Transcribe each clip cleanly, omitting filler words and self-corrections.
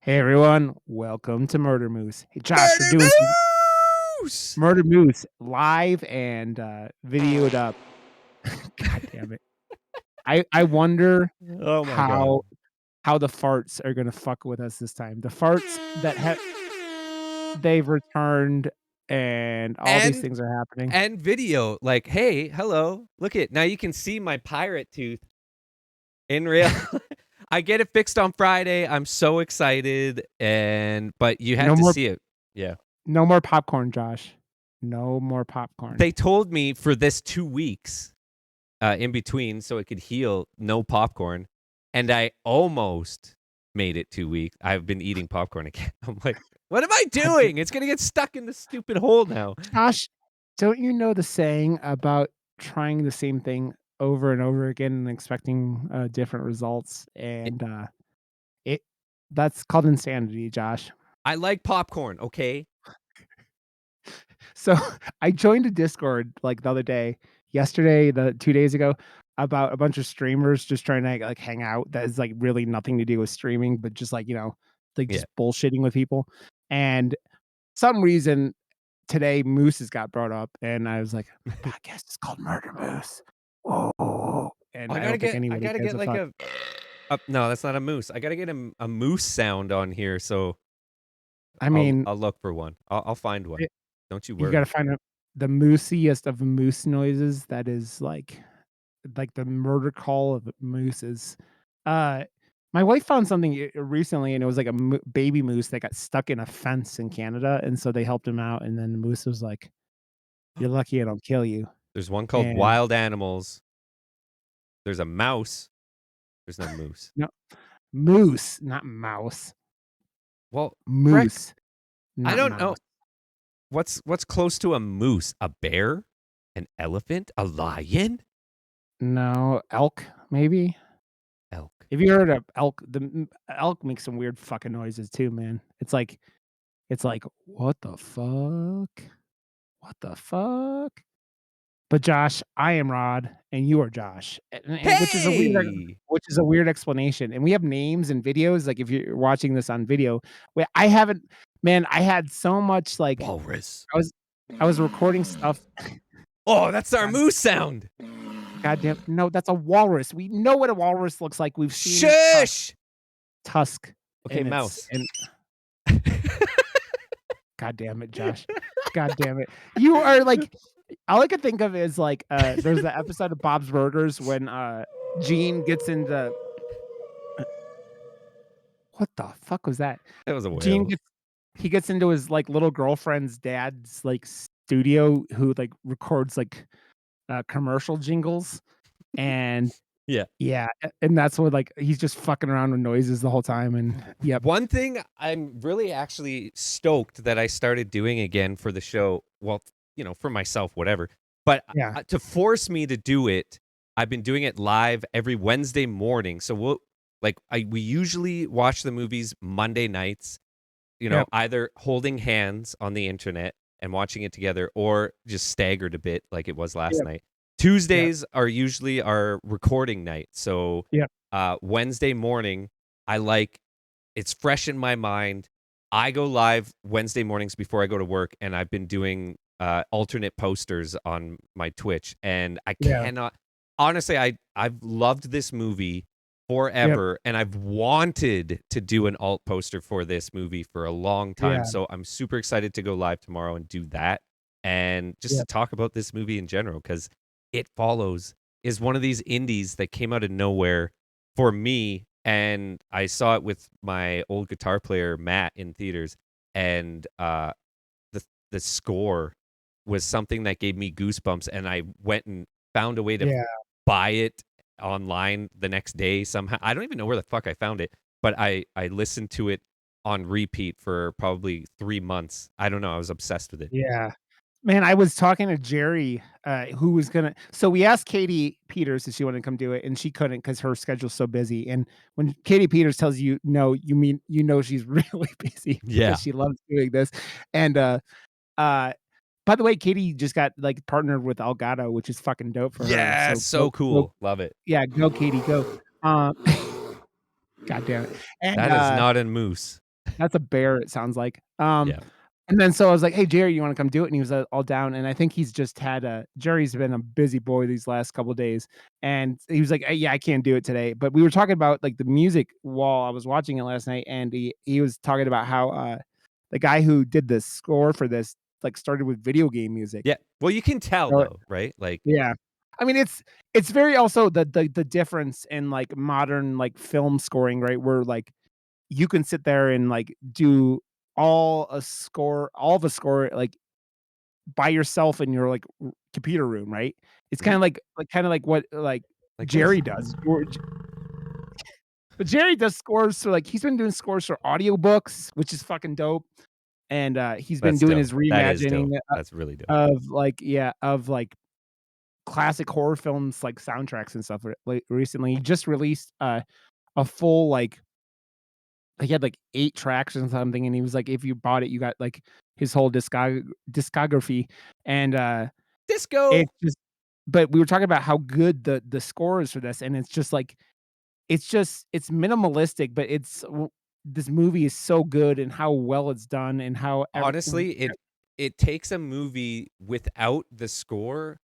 Hey everyone, welcome to Murder Moose. Hey Josh, we're Murder doing some Moose! Murder Moose live and videoed up. God damn it. I wonder Oh my god. how how the farts are gonna fuck with us this time. The farts that they've returned and all these And things are happening. and video, like, "Hey, hello, look it, now you can see my pirate tooth in real." I get it fixed on Friday, I'm so excited, but you have No to more see it. Yeah. no more popcorn, Josh. No more popcorn. They told me for this 2 weeks, in between so it could heal, no popcorn, and I almost made it 2 weeks. I've been eating popcorn again. I'm like, "What am I God damn. doing? It's gonna get stuck in this stupid hole now." Josh, don't you know the saying about trying the same thing over and over again and expecting, different results? And, it that's called insanity, Josh. I like popcorn, okay? So, I joined a Discord, like, the other day yesterday, the 2 days ago, about a bunch of streamers just trying to, like, hang out that has, like, really nothing to do with streaming, but just, like, like, Yeah. just bullshitting with people, and some reason today Mooses got brought up, and I was like, "My podcast is called Murder Moose." Whoa, and I I gotta don't think get I anybody gotta gives get a like fuck. no, that's not a moose. I gotta get a moose sound on here, so I I'll mean, I'll look for one. I'll find one. it Don't you you gotta worry. find a the moosiest of moose noises that is, like the murder call of mooses. Uh, my wife found something recently, and it was like a baby moose that got stuck in a fence in Canada, and so they helped him out, and then the moose was like, "You're lucky I don't kill you." There's one called And wild animals. There's a mouse. There's no moose. no, moose, not mouse. Well, frick, Moose, I not don't mouse. know. What's close to a moose? A bear? An elephant? A lion? No, elk, maybe? Elk. Have you heard of elk? The elk makes some weird fucking noises too, man. It's like, "What the fuck? What the fuck?" But Josh, I am Rod, and you are Josh, and Hey! which is a weird explanation, and we have names and videos, like, if you're watching this on video, I haven't man, I had so much, like Walrus. I was I was recording stuff. Oh, that's our God moose sound. goddamn no, that's a walrus. We know what a walrus looks like. We've seen Shush. tusk, Okay, and it's mouse. and God damn it, Josh. God damn it. You are like all I could think of is, like, there's the episode of Bob's Burgers when, Gene gets into what the fuck was that? That was a Gene whale. gets he gets into his, like, little girlfriend's dad's, like, studio who, like, records, like, commercial jingles, and Yeah. yeah, and that's what, like, he's just fucking around with noises the whole time, and yep. One thing I'm really actually stoked that I started doing again for the show, well, for myself, whatever. But Yeah, to force me to do it, I've been doing it live every Wednesday morning. So we usually watch the movies Monday nights, yep, either holding hands on the internet and watching it together or just staggered a bit like it was last yep, night. yep, Tuesdays are usually our recording night. So yep, Wednesday morning, I like it's fresh in my mind. I go live Wednesday mornings before I go to work, and I've been doing alternate posters on my Twitch, and I yeah, cannot honestly. I've loved this movie yep, forever, and I've wanted to do an alt poster for this movie for a long time. yeah, So I'm super excited to go live tomorrow and do that, and just to yep, talk about this movie in general because It Follows is one of these indies that came out of nowhere for me, and I saw it with my old guitar player Matt in theaters, and the the score was something that gave me goosebumps, and I went and found a way to yeah. buy it online the next day somehow. I don't even know where the fuck I found it, but I listened to it on repeat for probably 3 months. I don't know, I was obsessed with it. Yeah. Man, I was talking to Jerry, who was gonna so we asked Katie Peters if she wanted to come do it, and she couldn't because her schedule's so busy, and when Katie Peters tells you no, you mean she's really busy because Yeah. she loves doing this, and, uh, by the way, Katie just got, like, partnered with Elgato, which is fucking dope for her, Yeah, so so go cool. Love it. yeah, go Katie, go. God damn it, and, That is not a moose. That's a bear, it sounds like. Yeah. And then so I was like, "Hey, Jerry, you wanna come do it?" And he was, all down, and I think he's just had a Jerry's been a busy boy these last couple days, and he was like, yeah, I can't do it today." But we were talking about, like, the music while I was watching it last night, and he was talking about how, the guy who did the score for this, like, started with video game music. Yeah. Well, you can tell So though, right? Like, yeah. I mean, it's very also the difference in, like, modern, like, film scoring, right? Where, like, you can sit there and, like, do all of a score, like, by yourself in your, like, computer room, right? It's mhm, kinda like what, like, like this. Jerry does, or J but Jerry does scores for, like, he's been doing scores for audiobooks, which is fucking dope, and, he's been That's doing dope. his That is reimagining, dope. That's really dope. of, like, yeah, of, like, classic horror films, like, soundtracks and stuff, like, recently. He just released, a full, like, he had, like, 8 tracks or something, and he was like, if you bought it, you got, like, his whole discography, and, Disco. it's just but we were talking about how good the score is for this, and it's just, like, it's minimalistic, but this movie is so good and how well it's done and how Honestly, it takes a movie without the score.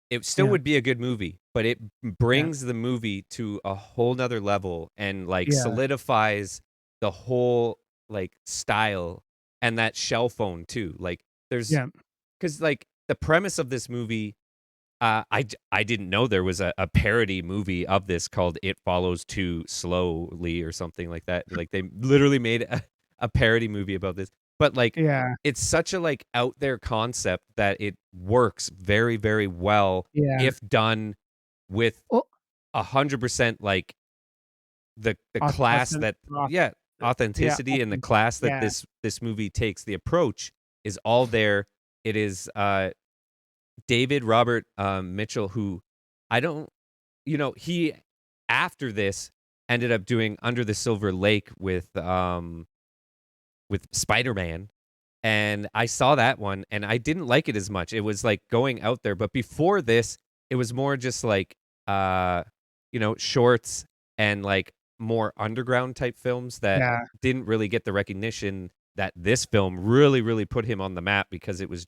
It still yeah, would be a good movie, but it yeah, brings the movie to a whole nother level and, like, yeah, solidifies the whole, like, style and that shell phone too. Like, there's yeah, because like, the premise of this movie, I didn't know there was a parody movie of this called It Follows Too Slowly or something like that. Like, they literally made a parody movie about this. But, like, yeah, it's such a, like, out there concept that it works very, very well yeah. if done with Well, 100%, like, the class authentic that auth yeah, yeah, authenticity and the authentic class that yeah, this movie takes, the approach is all there. It is, David Robert, Mitchell, who I don't he after this ended up doing Under the Silver Lake with Spider-Man, and I saw that one, and I didn't like it as much. It was, like, going out there, but before this, it was more just, like, shorts and, like, more underground type films that yeah. didn't really get the recognition that this film really, really put him on the map because it was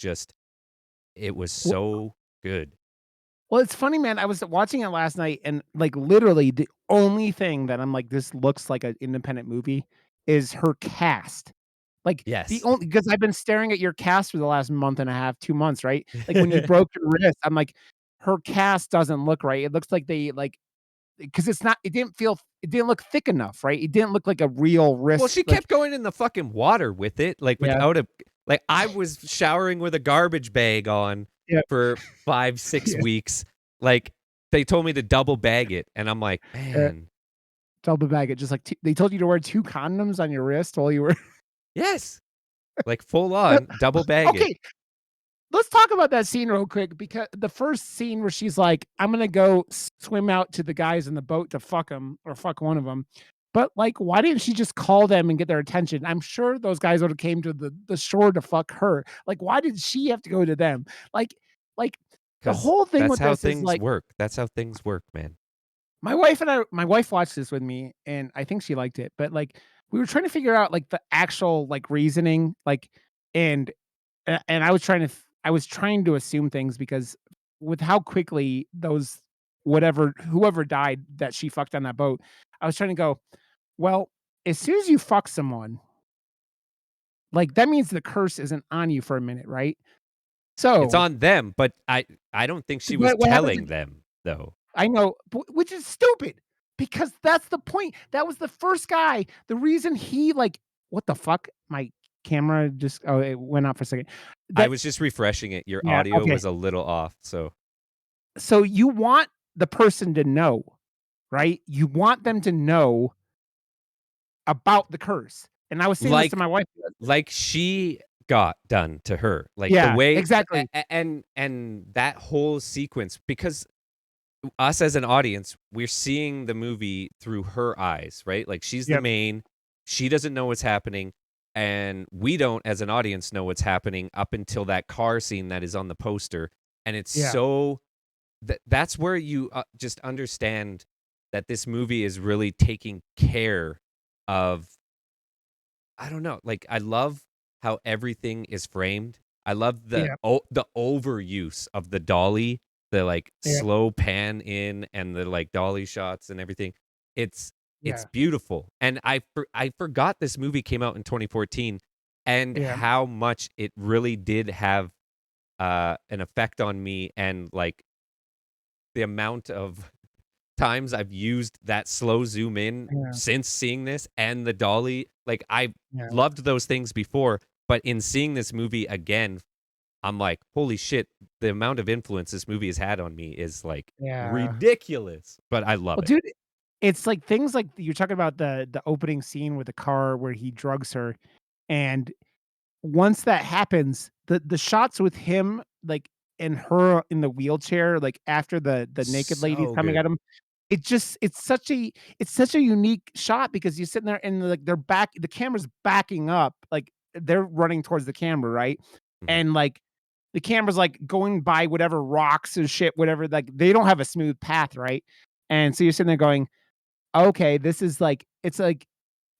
so good. Well, it's funny, man. I was watching it last night, and, like, literally the only thing that I'm like, "This looks like an independent movie," is her cast. Like, the Yes. only because I've been staring at your cast for the last month and a half, 2 months, right? Like, when you broke your wrist, I'm like, "Her cast doesn't look right." It looks like they, like, because it didn't look thick enough, right? It didn't look like a real Well, wrist, she like kept going in the fucking water with it, like, yeah, without a like, I was showering with a garbage bag on yeah, for 5, 6 yeah, weeks. Like, they told me to double bag it, and I'm like, uh, "Man, double bag it, just like t they told you to wear 2 condoms on your wrist while you were yes." Like, full on, double bag it. okay. Let's talk about that scene real quick because the first scene where she's like, "I'm gonna go swim out to the guys in the boat to fuck them or fuck one of them." But, like, why didn't she just call them and get their attention? I'm sure those guys would've came to the shore to fuck her. Like, why did she have to go to them? Like, the Because whole thing that's with how this is, things like, work. That's how things work, man. my wife watched this with me, and I think she liked it, but, like, we were trying to figure out, like, the actual, like, reasoning, like, and and I was trying to assume things because with how quickly those whoever died that she fucked on that boat, I was trying to go, well, as soon as you fuck someone, like, that means the curse isn't on you for a minute, right? It's So, on them, but I don't think she was what happens telling them, though. I know, which is stupid because that's the point. That was the first guy. The reason he, like, what the fuck? My camera just oh, it went out for a second. I That was just refreshing it. Your yeah, audio okay. was a little off, so So you want the person to know, right? You want them to know about the curse. And I was saying this to like my wife. like she got done to her, like, the Yeah, way exactly. and that whole sequence because us as an audience, we're seeing the movie through her eyes, right? Like, she's the Yep. main, she doesn't know what's happening, and we don't, as an audience, know what's happening up until that car scene that is on the poster, and it's Yeah. so that's where you, just understand that this movie is really taking care of I don't know, like, I love how everything is framed. I love Yeah, the overuse of the dolly, the, like, yeah, slow pan in and the, like, dolly shots and everything. It's it's yeah, beautiful, and I forgot this movie came out in 2014 and yeah, how much it really did have, an effect on me and, like, the amount of times I've used that slow zoom in yeah, since seeing this and the dolly. Like, I yeah, loved those things before, but in seeing this movie again, I'm like, "Holy shit, the amount of influence this movie has had on me is, like, yeah. ridiculous," but I love Well, it. dude, it's like things like you're talking about the opening scene with the car where he drugs her, and once that happens, the shots with him, like, and her in the wheelchair, like, after the naked lady's So coming at good. him, it's such a unique shot because you're sitting there and, like, the camera's backing up, like, they're running towards the camera, right? Mhm. And, like, the camera's, like, going by whatever rocks and shit, whatever, like, they don't have a smooth path, right? And so you're sitting there going, "Okay, this is, like" it's like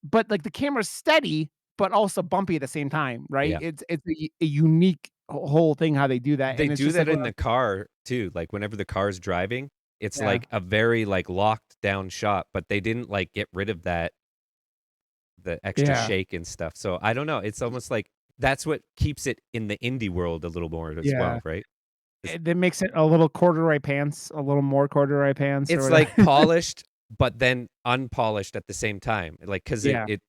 but, like, the camera's steady, but also bumpy at the same time, right? Yeah. It's a unique whole thing how they do that, They and it's do just like that one in of the car too, like, whenever the car's driving, it's, yeah, like, a very, like, locked down shot, but they didn't, like, get rid of that the extra yeah, shake and stuff, so I don't know, it's almost like that's what keeps it in the indie world a little more as yeah. well, right? It's That makes it a little corduroy pants, a little more corduroy pants or it's, whatever. like, polished, but then unpolished at the same time, like, 'cause Yeah. it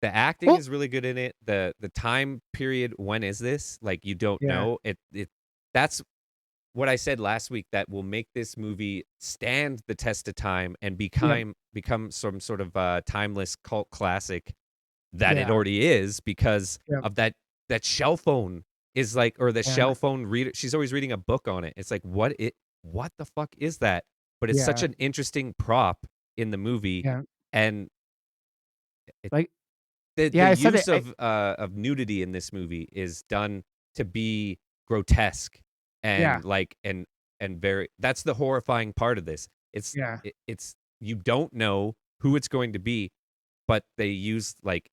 the acting Well is really good in it, the time period, when is this? Like, you don't yeah, know, that's what I said last week that will make this movie stand the test of time and yep, become some sort of, timeless cult classic that it yeah, already is because yep, of that shell phone is like or the yeah, shell phone reader she's always reading a book on it. It's like, what the fuck is that? But it's such yeah, an interesting prop in the movie, yeah. and it Like the yeah, I said it, use of nudity in this movie is done to be grotesque yeah, and, like and very that's the horrifying part of this. yeah, It's you don't know who it's going to be, but they use, like,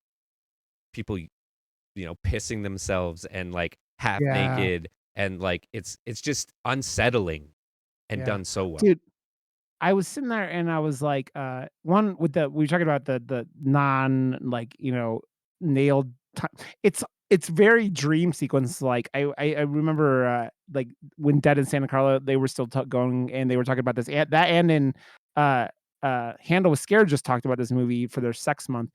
people pissing themselves and, like, half yeah, naked, and, like, it's just unsettling and yeah. done so well. Dude, I was sitting there and I was like, one with the we were talking about the non, like, nailed ti it's very dream sequence, like, I remember, like, when Dead in Santa Carla, they were still going and they were talking about this, and that and in, uh Handle with Scare just talked about this movie for their sex month,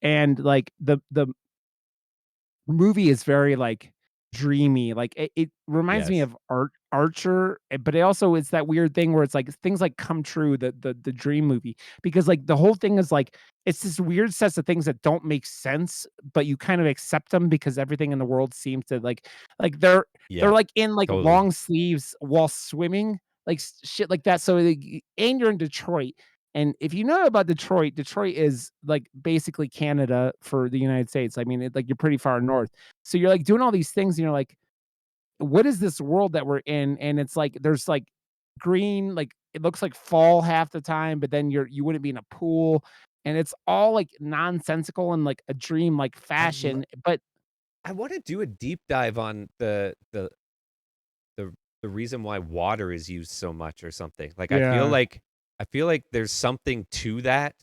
and, like, the movie is very, like, dreamy, like, it reminds me Yes. of Archer, but it also is that weird thing where it's, like, things, like, come true, the dream movie, because, like, the whole thing is, like, it's this weird sets of things that don't make sense, but you kind of accept them because everything in the world seems to, like, they're, Yeah, like, in, like, totally. long sleeves while swimming, like, shit like that, so, like, and you're in Detroit, and if you know about Detroit, Detroit is, like, basically Canada for the United States. I mean, like, you're pretty far north. So you're, like, doing all these things, and you're like, "What is this world that we're in?" And it's like, there's, like, green, like, it looks like fall half the time, but then you wouldn't be in a pool, and it's all, like, nonsensical in, like, a dream-like I lo fashion, but I wanna do a deep dive on the the reason why water is used so much or something. Like, yeah, I feel like there's something to that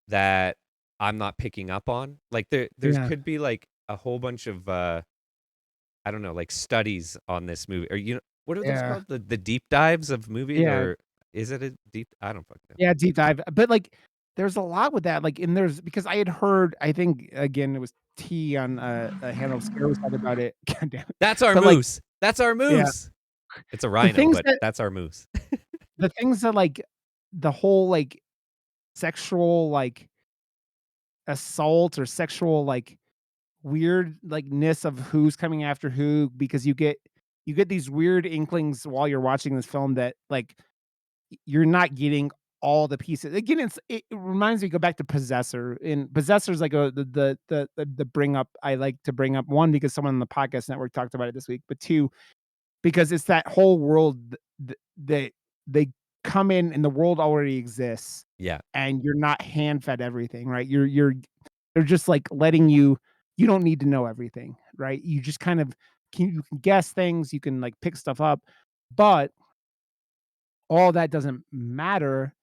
that I'm not picking up on. Like, there yeah, could be, like, a whole bunch of, I don't know, like, studies on this movie or, what are those yeah, called? The deep dives of movies, yeah. or is it a deep I don't fucking know. Yeah, deep dive, but, like, there's a lot with that, like, and there's because I had heard, I think, again, it was T on, Handle Scare was talking about it. God damn it. That's our But, like moose. That's our yeah, moose. It's a the rhino, things but that that's our moose. the things that, like, the whole, like, sexual, like, assault or sexual, like, weird, like, ness of who's coming after who because you get these weird inklings while you're watching this film that, like, you're not getting all the pieces. Again, it reminds me go back to Possessor, and Possessor's like the bring up I like to bring up, 1, because someone on the podcast network talked about it this week, but 2, because it's that whole world that they come in and the world already exists, Yeah. and you're not hand fed everything, right? You're they're just, like, letting you don't need to know everything, right? You just kind of you can guess things, you can, like, pick stuff up, but all that doesn't matter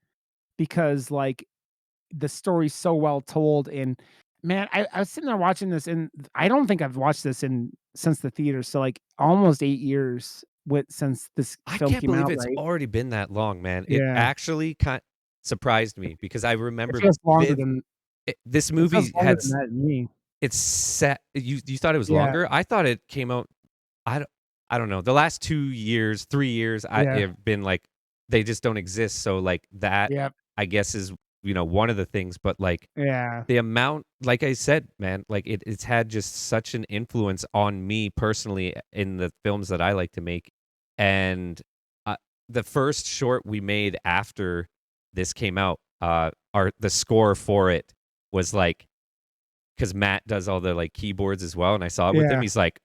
because, like, the story's so well told, and man, I was sitting there watching this, and I don't think I've watched this in since the theater, so, like, almost 8 years with since this I film can't came believe out, it's right? already been that long, man. It Yeah. actually surprised me because I It remember feels longer than this it feels movie longer than that to me. it's set you thought it was Yeah, longer? I thought it came out I don't I don't know. The last 2 years, 3 years, yeah, have been like they just don't exist, so, like, that, yep, I guess, is, one of the things, but, like, yeah, the amount like I said, man, like, it's had just such an influence on me personally in the films that I like to make, and, uh, the first short we made after this came out, the score for it was, like, because Matt does all the, like, keyboards as well, and I saw it with him, yeah, he's like,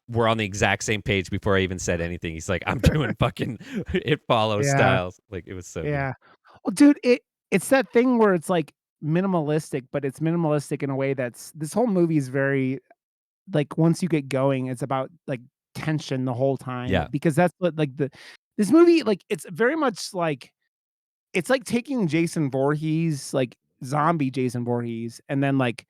we're on the exact same page before I even said anything." He's like, "I'm doing fucking It Follows yeah, styles." Like, it was so good. yeah. Well, dude, it's that thing where it's, like, minimalistic, but it's minimalistic in a way that's this whole movie is very like, once you get going, it's about, like, tension the whole time Yeah, because that's what, like, this movie, like, it's very much like it's like taking Jason Voorhees, like, zombie Jason Voorhees, and then, like,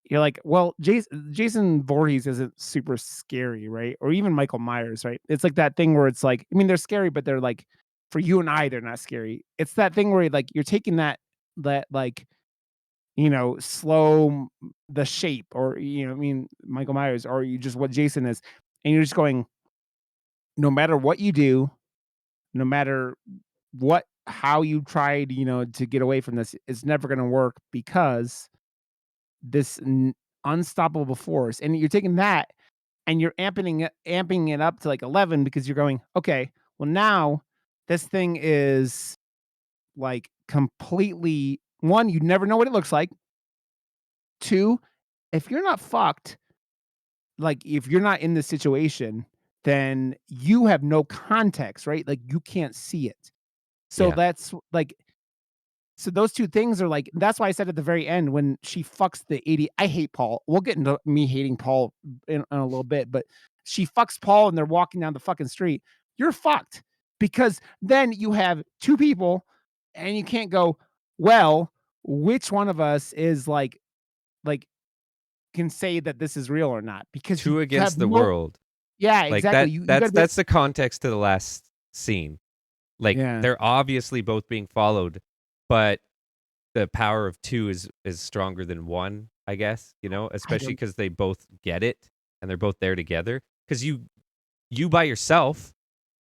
you're like, well, Jason Voorhees isn't super scary, right? Or even Michael Myers, right? It's like that thing where it's like, I mean, they're scary, but they're like, for you and I, they're not scary. It's that thing where like you're taking that like, slow the shape, or I mean, Michael Myers, or you just what Jason is, and you're just going, no matter what you do, no matter how you tried, to get away from this, it's never gonna work because this unstoppable force, and you're taking that and you're amping it up to like 11 because you're going, okay, well now this thing is like completely one, you never know what it looks like. Two, if you're not fucked, like if you're not in this situation, then you have no context, right? Like you can't see it. So yeah. that's like so those 2 things are like that's why I said at the very end when she fucks the 80. I hate Paul. We'll get into me hating Paul in a little bit, but she fucks Paul and they're walking down the fucking street. You're fucked because then you have 2 people and you can't go, "Well, which one of us is like can say that this is real or not?" Because you 2 have against the no. world. Yeah, Like, exactly. You that's gotta be. that's the context to the last scene. Like, Yeah, they're obviously both being followed, but the power of 2 is stronger than 1, I guess, I especially don't. because they both get it and they're both there together. Because you by yourself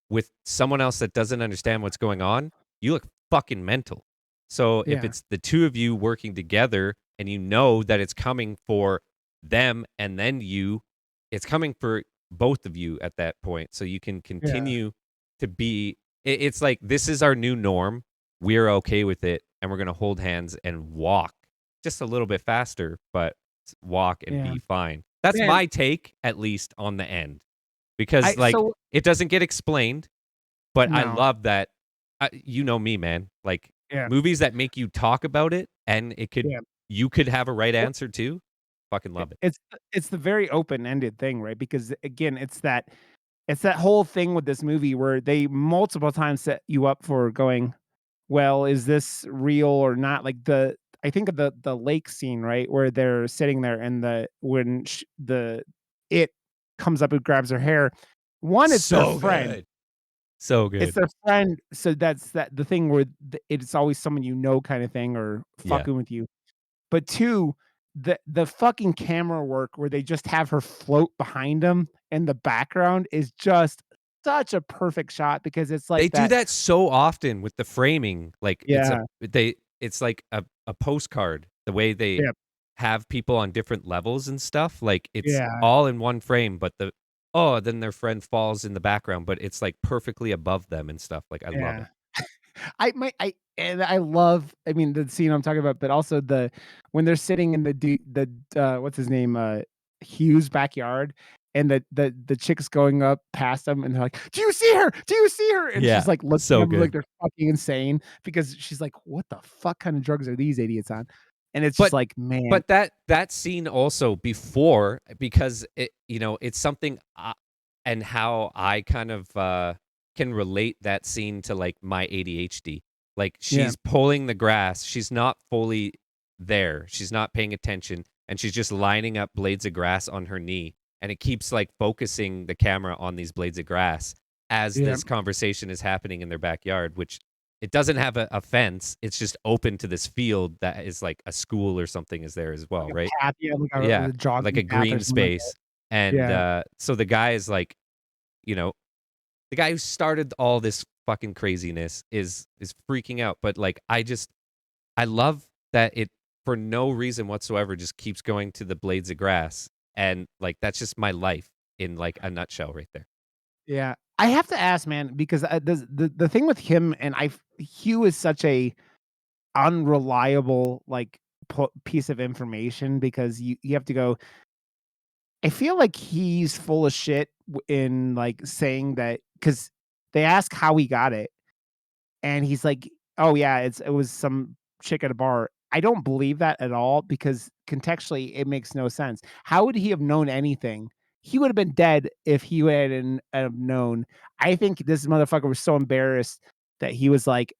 with someone else that doesn't understand what's going on, you look fucking mental. So if Yeah, it's the 2 of you working together and you know that it's coming for them and then you, it's coming for both of you at that point. So you can yeah, continue to be it's like this is our new norm. We're okay with it and we're going to hold hands and walk just a little bit faster, but walk and yeah. be fine. That's Man, my take at least on the end. Because, I like, so it doesn't get explained, but I no. love that you know me, man, like, Yeah, movies that make you talk about it and yeah. you could have a right Well, answer too, fucking love it. it's the very open-ended thing, right? Because again, it's that whole thing with this movie where they multiple times set you up for going, "Well, is this real or not?" Like I think of the lake scene, right? Where they're sitting there and when the it comes up and grabs her hair. One, it's their So friend. good. So It's good. their friend, so that's the thing where it's always someone kind of thing or Yeah. fucking with you. But 2, the fucking camera work where they just have her float behind them and the background is just such a perfect shot because it's They like do that. that so often with the framing, like, Yeah, it's like a postcard, the way they yeah, have people on different levels and stuff, like, it's yeah, all in one frame, but then their friend falls in the background, but it's, like, perfectly above them and stuff, like, I love yeah. it. I love, I mean, the scene I'm talking about, but also when they're sitting in what's his name, Hugh's backyard, and the chick's going up past them, and they're like, "Do you see her? Do you see her?" And Yeah, she's like looking at so them like good. they're fucking insane because she's like, "What the fuck kind of drugs are these idiots on?" and it's just But like, man, that scene also before because it's something and how I kind of, can relate that scene to, like, my ADHD. Like, yeah, she's pulling the grass, she's not fully there, she's not paying attention, and she's just lining up blades of grass on her knee, and it keeps, like, focusing the camera on these blades of grass as yeah, this conversation is happening in their backyard, which it doesn't have a fence, it's just open to this field that is like a school or something is there as like well, a right? path, yeah, like Yeah, a like jogging a path or green something like that. space, and, Yeah, so the guy is like, you know, the guy who started all this fucking craziness is freaking out, but, like, I love that it, for no reason whatsoever, just keeps going to the blades of grass, and, like, that's just my life in, like, a nutshell right there. yeah. I have to ask, man, because, the thing with him and Hugh is such a unreliable, like, piece of information because you have to go I feel like he's full of shit in, like, saying that because they ask how he got it, and he's like, "Oh, yeah, it was some chick at a bar." I don't believe that at all because contextually, it makes no sense. How would he have known anything? He would have been dead if he hadn't have known. I think this motherfucker was so embarrassed that he was like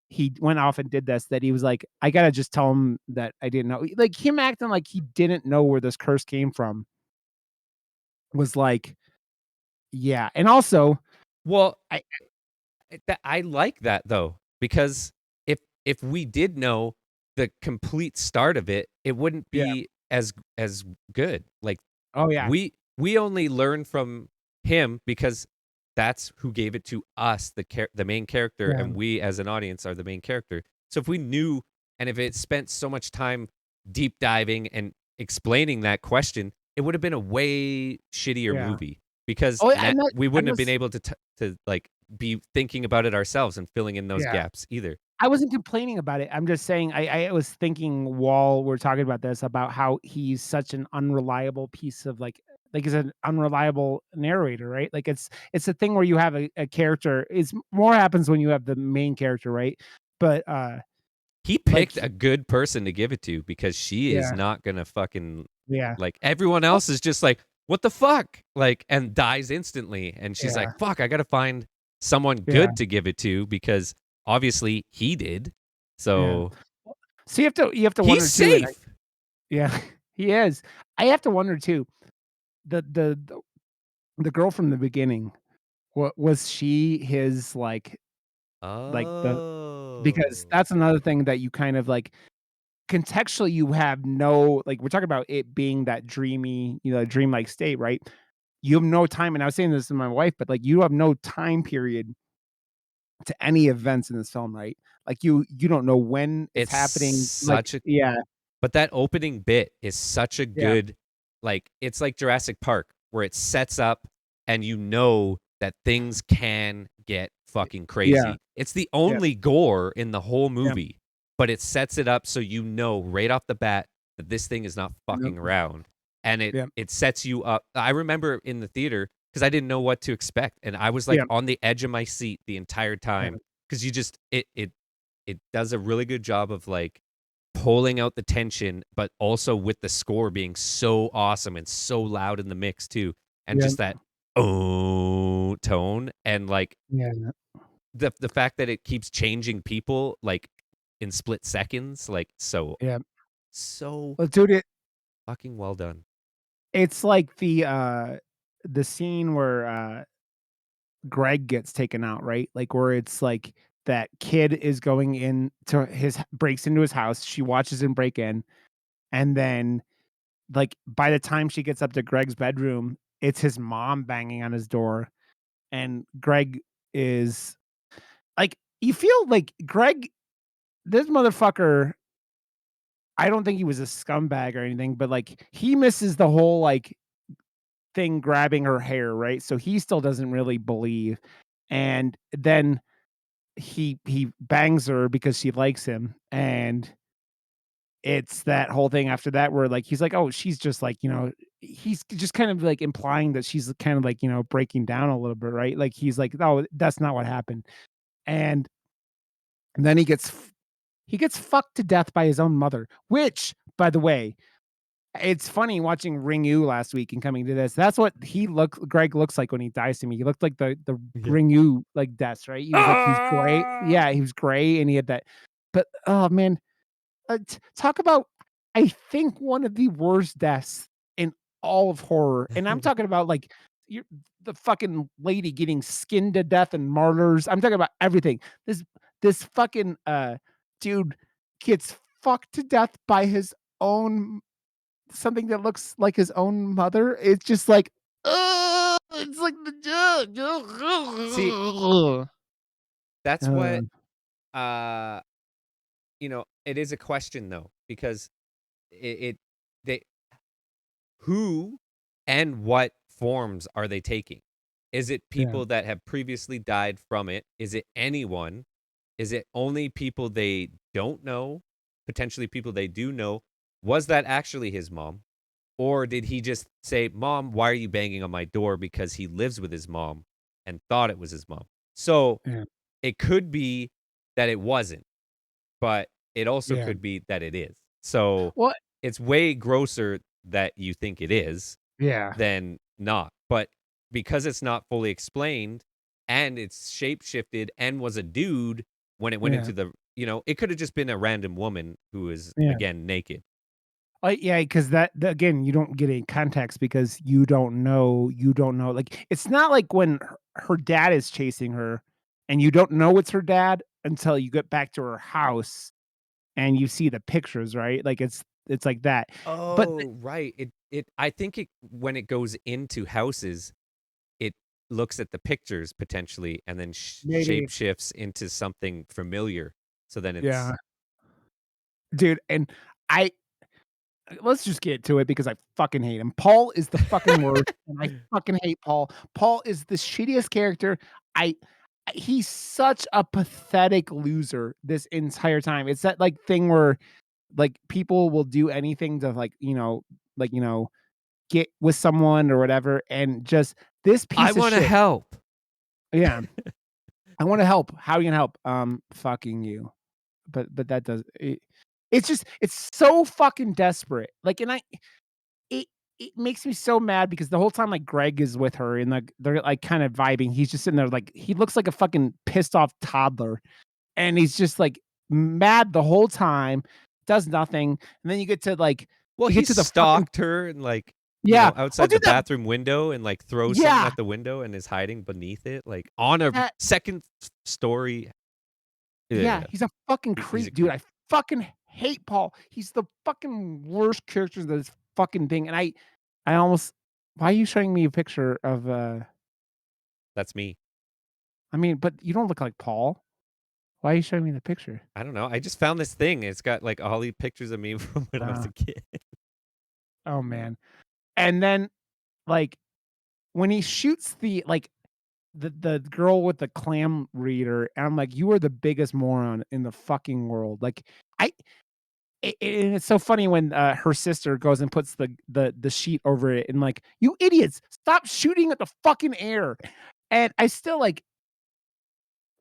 he went off and did this, that he was like, "I gotta just tell him that I didn't know." Like, him acting like he didn't know where this curse came from was like yeah, and also, Well, I I like that though, because if we did know the complete start of it, it wouldn't yeah. be as good. Like Oh, yeah. we only learn from him because that's who gave it to us, the main character, Yeah, and we as an audience are the main character. So if we knew and if it spent so much time deep diving and explaining that question, it would have been a way shittier yeah. movie because Oh, na we I wouldn't have been was able to, like, be thinking about it ourselves and filling in those yeah. gaps either. I wasn't complaining about it. I'm just saying I was thinking while we're talking about this about how he's such an unreliable piece of, he's an unreliable narrator, right? Like, it's a thing where you have a character it's more happens when you have the main character, right? But, He like picked a good person to give it to because she is yeah, not gonna fucking yeah. like, everyone Oh, else is just like, "What the fuck?" Like, and dies instantly, and she's like, yeah, "Fuck, I gotta find someone yeah, good to give it to because obviously he did." yeah. So, So you have to he's wonder too, and I safe! yeah, he is. I have to wonder too, the girl from the beginning, was she his, the because Oh. that's another thing that you kind of, contextually, you have no we're talking about it being that dreamy, dreamlike state, right? You have no time and I was saying this to my wife, but, you have no time period to any events in this film, right? Like, you don't know when it's It's happening, such a yeah, But that opening bit is such a yeah, good, like, it's like Jurassic Park where it sets up and you know that things can get fucking yeah, crazy. It's the yeah, only gore in the whole yeah, movie, but it sets it up so you know right off the bat that this thing is not yep, fucking around. And yep, it sets you up. I remember in the theater because I didn't know what to expect and I was like yep, on the edge of my seat the entire yeah, time because you just it does a really good job of like pulling out the tension, but also with the score being so awesome and so loud in the mix too, and yeah, just that "oh" tone, and, like, yeah, the fact that it keeps changing people, like, in split seconds, like, yeah. so Well, dude, fucking well done. it's like the scene where, Greg gets taken out, right? Like, where it's like that kid is going in to breaks into his house, she watches him break in, and then, by the time she gets up to Greg's bedroom, it's his mom banging on his door, and Greg is you feel like Greg this motherfucker, I don't think he was a scumbag or anything, but, he misses the whole, thing grabbing her hair, right? So he still doesn't really believe, and then he bangs her because she likes him, and it's that whole thing after that where, he's like, "Oh, she's just he's just kind of, implying that she's kind of, breaking down a little bit, right? Like, he's like, "Oh, that's not what happened." And then he gets fucked to death by his own mother, which, by the way, it's funny watching Ringu last week and coming to this. That's what Greg looks like when he dies to me. He looked like the Yeah. Ringu, like, deaths, right? He was gray. Ah! Yeah, he was gray and he had that but, oh, man, talk about I think one of the worst deaths in all of horror, and I'm talking about, like, you the fucking lady getting skinned to death and martyrs. I'm talking about everything. This fucking, dude gets fucked to death by his own something that looks like his own mother. It's just like, "Ugh!" It's like the See, that's what, uh, uh, it is a question though, because it they who and what forms are they taking? Is it yeah, people that have previously died from it? Is it anyone? Is it only people they don't know? Potentially people they do know? Was that actually his mom? Or did he just say, "Mom, why are you banging on my door?" because he lives with his mom and thought it was his mom? So, yeah, it could be that it wasn't, but it also yeah. could be that it is. So, Well, it's way grosser that you think it is yeah, than not. But because it's not fully explained and it's shape shifted and was a dude when it went yeah, into it could have just been a random woman who is yeah. again naked. Yeah, because again, you don't get any context because you don't know, like, it's not like when her dad is chasing her, and you don't know it's her dad until you get back to her house and you see the pictures, right? Like, it's like that. But Oh, right. It I think it when it goes into houses, it looks at the pictures potentially and then shape maybe shifts into something familiar. So then it's yeah, dude, and I let's just get to it because I fucking hate him. Paul is the fucking worst, and I fucking hate Paul. Paul is the shittiest character. I he's such a pathetic loser this entire time. It's that, like, thing where, like, people will do anything to, like, like, get with someone or whatever, and just this I piece of want to shit. help. Yeah, I wanna help. How are you gonna help? Fucking you. But that does it's just it's so fucking desperate. Like, and it it makes me so mad because the whole time, like, Greg is with her and, like, they're, like, kind of vibing, he's just sitting there, like, he looks like a fucking pissed off toddler, and he's just, like, mad the whole time, does nothing, and then Well, you he get to the fucking stalked her and, yeah. Oh, outside the dude, that bathroom window and, throws something yeah, at the window and is hiding beneath it, on a that second story. yeah, Yeah. he's a fucking He's a creep, dude. creep. I fucking hate Paul. He's the fucking worst character of this fucking thing, and I almost why are you showing me a picture of, That's me. I mean, but you don't look like Paul. Why are you showing me the picture? I don't know. I just found this thing. It's got, all these pictures of me from when I was Uh, a kid. oh, man. And then, like, when he shoots the girl with the clam reader, and I'm like, "You are the biggest moron in the fucking world." Like, I and it's so funny when, her sister goes and puts the sheet over it and like, "You idiots, stop shooting at the fucking air." And I still, like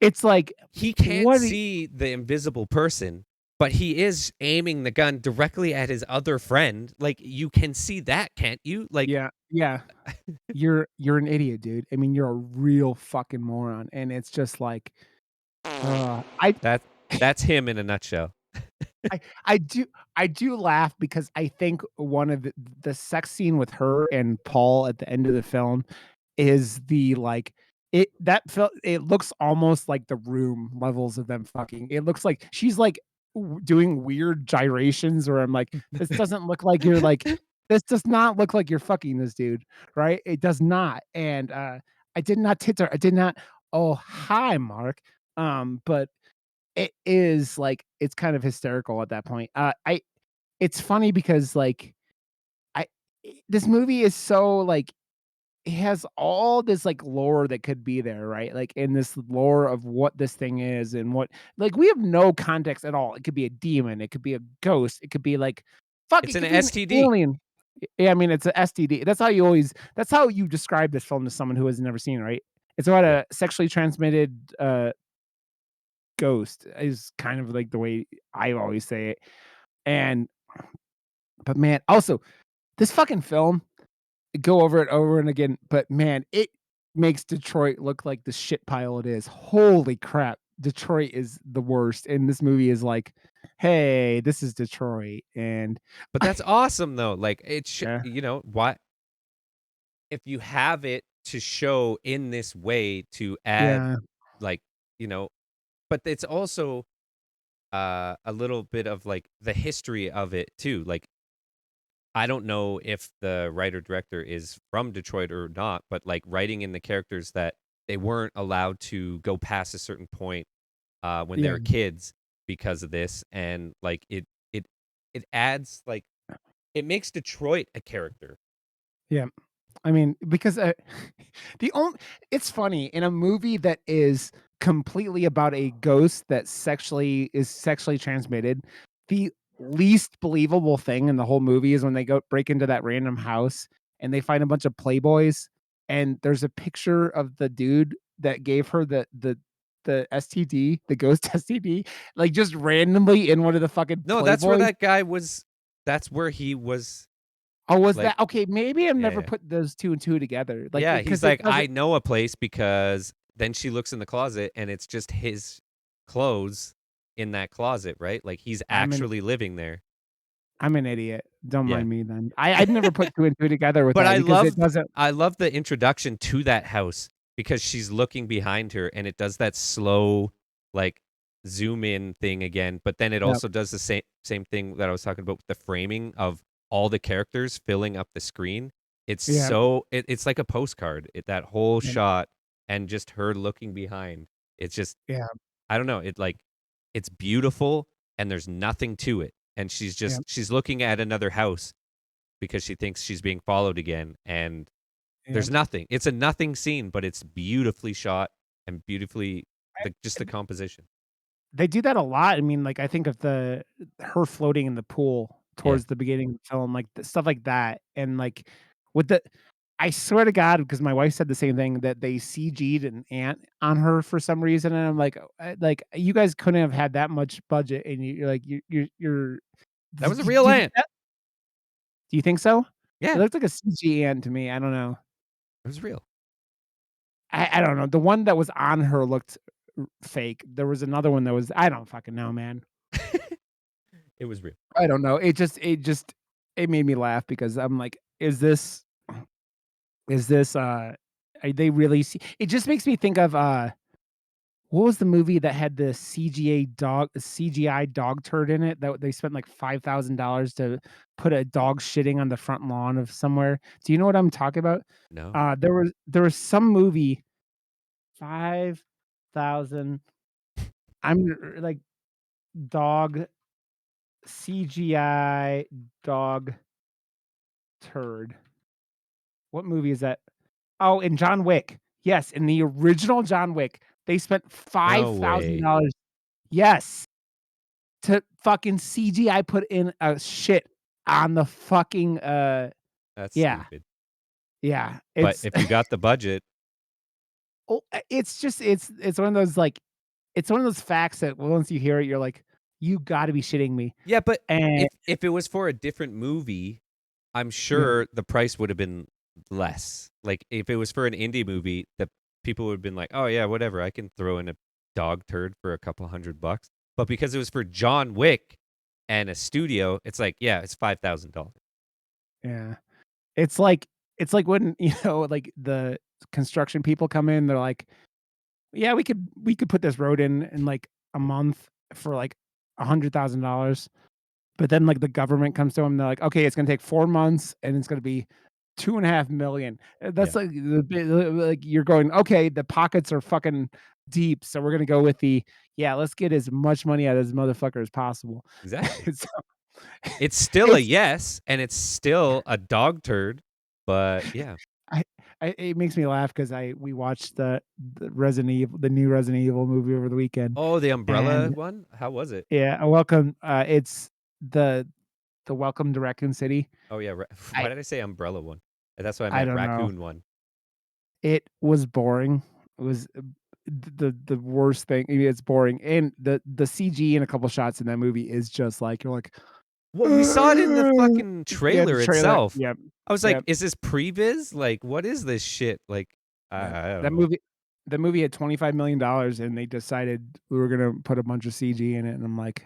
it's like, He can't what do see the invisible person, but he is aiming the gun directly at his other friend. You can see that, can't you? yeah, yeah. You're an idiot, dude. I mean, you're a real fucking moron, and it's just like, uh, I that that's him in a nutshell. I I do I do laugh because I think one of the sex scene with her and Paul at the end of the film is it looks almost like The Room levels of them fucking. It looks like she's, like, doing weird gyrations where I'm like, "This doesn't look like you're, like this does not look like you're fucking this dude," right? It does not, and, I did not titter I did not "Oh, hi, Mark." But it is, like it's kind of hysterical at that point. I It's funny because, like, I this movie is so, like it has all this, like, lore that could be there, right? Like, in this lore of what this thing is and what like, we have no context at all. It could be a demon, it could be a ghost, it could be, like fuck, It's it an could be an STD. alien. Yeah, I mean, it's a STD. That's how you describe this film to someone who has never seen it, right? It's about Yeah. a sexually transmitted, ghost is kind of like the way I always say it. And but man, also this fucking film, go over it over and again, but man, it makes Detroit look like the shit pile it is. Holy crap. Detroit is the worst. And this movie is like, hey, this is Detroit. And But that's awesome though. Like yeah, why if you have it to show in this way to add yeah, like, but it's also a little bit of like the history of it too. Like I don't know if the writer director is from Detroit or not, but like writing in the characters that they weren't allowed to go past a certain point when they yeah, were kids because of this, and like it adds like it makes Detroit a character. yeah. I mean, because, the only it's funny, in a movie that is completely about a ghost that sexually transmitted, the least believable thing in the whole movie is when they go break into that random house and they find a bunch of Playboys, and there's a picture of the dude that gave her the STD, the ghost STD, like, just randomly in one of the fucking No, that's where Playboys. that guy was. That's where he was. Oh, was Like, that okay, maybe I've yeah, never yeah. put those 2 and 2 together, like, Yeah, he's because it like, doesn't. "I know a place," because then she looks in the closet and it's just his clothes in that closet, right? Like, he's I'm an actually living there. I'm an idiot. Don't Yeah. mind me then. I'd never put 2 and 2 together with But that because it doesn't. I love the introduction to that house because she's looking behind her and it does that slow, like, zoom in thing again, but then it Yep, also does the same thing that I was talking about with the framing of all the characters filling up the screen. yep, It's like a postcard, that whole yep, shot and just her looking behind. It's just yeah, I don't know, it's beautiful and there's nothing to it, and yep, she's looking at another house because she thinks she's being followed again, and yep. there's nothing. It's a nothing scene, but it's beautifully shot and beautifully I just the composition. They do that a lot. I mean, like, I think of her floating in the pool Yeah. towards the beginning of the film, like, the stuff like that, and, like, with the I swear to God, because my wife said the same thing, that they CG'd an ant on her for some reason, and I'm like, like, you guys couldn't have had that much budget, and you're like, you're That was a do real you think ant. that? Do you think so? It Yeah, looked like a CG ant to me, I don't know. it was real. I don't know, the one that was on her looked fake. There was another one that was I don't fucking know, man. It was real. I don't know. It made me laugh because I'm like, is this, are they really it just makes me think of, what was the movie that had the CGI dog turd in it that they spent like $5,000 to put a dog shitting on the front lawn of somewhere? Do you know what I'm talking about? No. There was some movie, 5,000 like dog CGI dog turd. What movie is that? Oh, in John Wick. Yes, in the original John Wick, they spent No way. $5,000. Yes, to fucking CGI put in a shit on the fucking, That's yeah, stupid. yeah, But it's if you got the budget, oh, it's just it's one of those, like it's one of those facts that once you hear it, you're like, "You gotta be shitting me." yeah, but And if it was for a different movie, I'm yeah, sure the price would have been less. Like, if it was for an indie movie, the people would have been like, "Oh, yeah, whatever, I can throw in a dog turd for a couple $100." But because it was for John Wick and a studio, it's like, yeah, it's $5,000. yeah. It's like when, like, the construction people come in, they're like, "Yeah, we could put this road in, like, a month for, like, $100,000." But then, like, the government comes to them, they're like, "Okay, it's gonna take 4 months, and it's gonna be 2.5 million." Yeah, That's like like, you're going, "Okay, the pockets are fucking deep, so we're gonna go with yeah, let's get as much money out of this motherfucker as possible." exactly. So, It's still a it's yes, and it's still a dog turd, but yeah. I it makes me laugh because we watched the new Resident Evil movie over the weekend, Oh, the umbrella and one? How was it? yeah, it's the Welcome to Raccoon City. Oh, yeah, I why did I say umbrella one? That's what I I meant, don't know. raccoon one. It was boring. It was the worst thing. I mean, it's boring, and the CG in a couple shots in that movie is just like you're like, Well, we saw it in the fucking yeah, the trailer trailer. itself. Yep, I was like, yep. "Is this previs? Like, what is this shit?" Like, Yep. I don't That know. movie that movie had $25 million, and they decided we were gonna put a bunch of CG in it, and I'm like,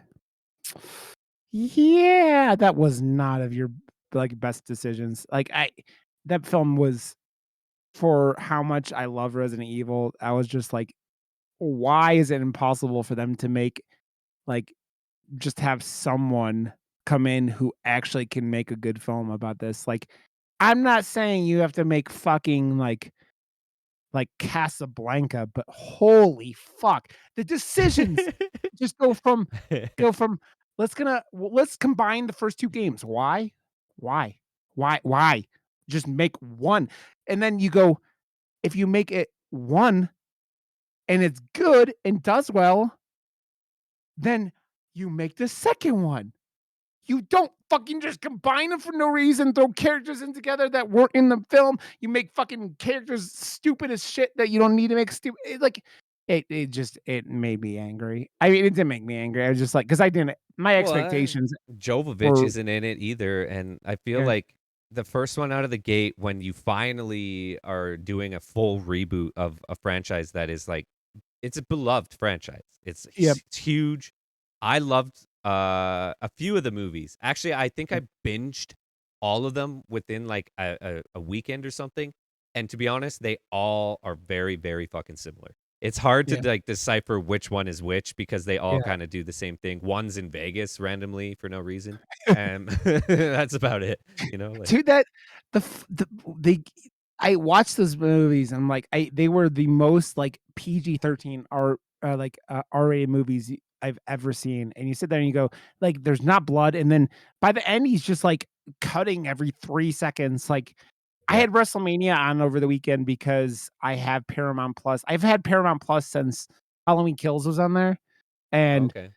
"Yeah, that was not of your, like, best decisions." Like, I that film was for how much I love Resident Evil, I was just like, "Why is it impossible for them to make, like, just have someone come in who actually can make a good film about this?" Like, I'm not saying you have to make fucking, like Casablanca, but holy fuck, the decisions just go from let's combine the first 2 games. Why? Why? Why? Just make 1, and then you go, if you make it 1 and it's good and does well, then you make the second one. You don't fucking just combine them for no reason, throw characters in together that weren't in the film. You make fucking characters stupid as shit that you don't need to make stupid. Like it just it made me angry. I mean, it didn't make me angry. I was just like, because I didn't. My Well, expectations Jovovich were isn't in it either, and I feel yeah, like the first one out of the gate, when you finally are doing a full reboot of a franchise that is like it's a beloved franchise. yep, It's huge. I loved, a few of the movies. Actually, I think I yep, binged all of them within, like, a weekend or something, and to be honest, they all are very, very fucking similar. It's hard to, yeah, like, decipher which one is which because they all yeah. kinda do the same thing. One's in Vegas randomly for no reason, and that's about it, you know, like Dude, that the they I watched those movies, and, like, they were the most, like, PG-13 R-rated movies I've ever seen, and you sit there and you go, like, there's not blood, and then by the end, he's just, like, cutting every 3 seconds, like, I yeah. had WrestleMania on over the weekend because I have Paramount Plus. I've had Paramount Plus since Halloween Kills was on there, Oh, and okay.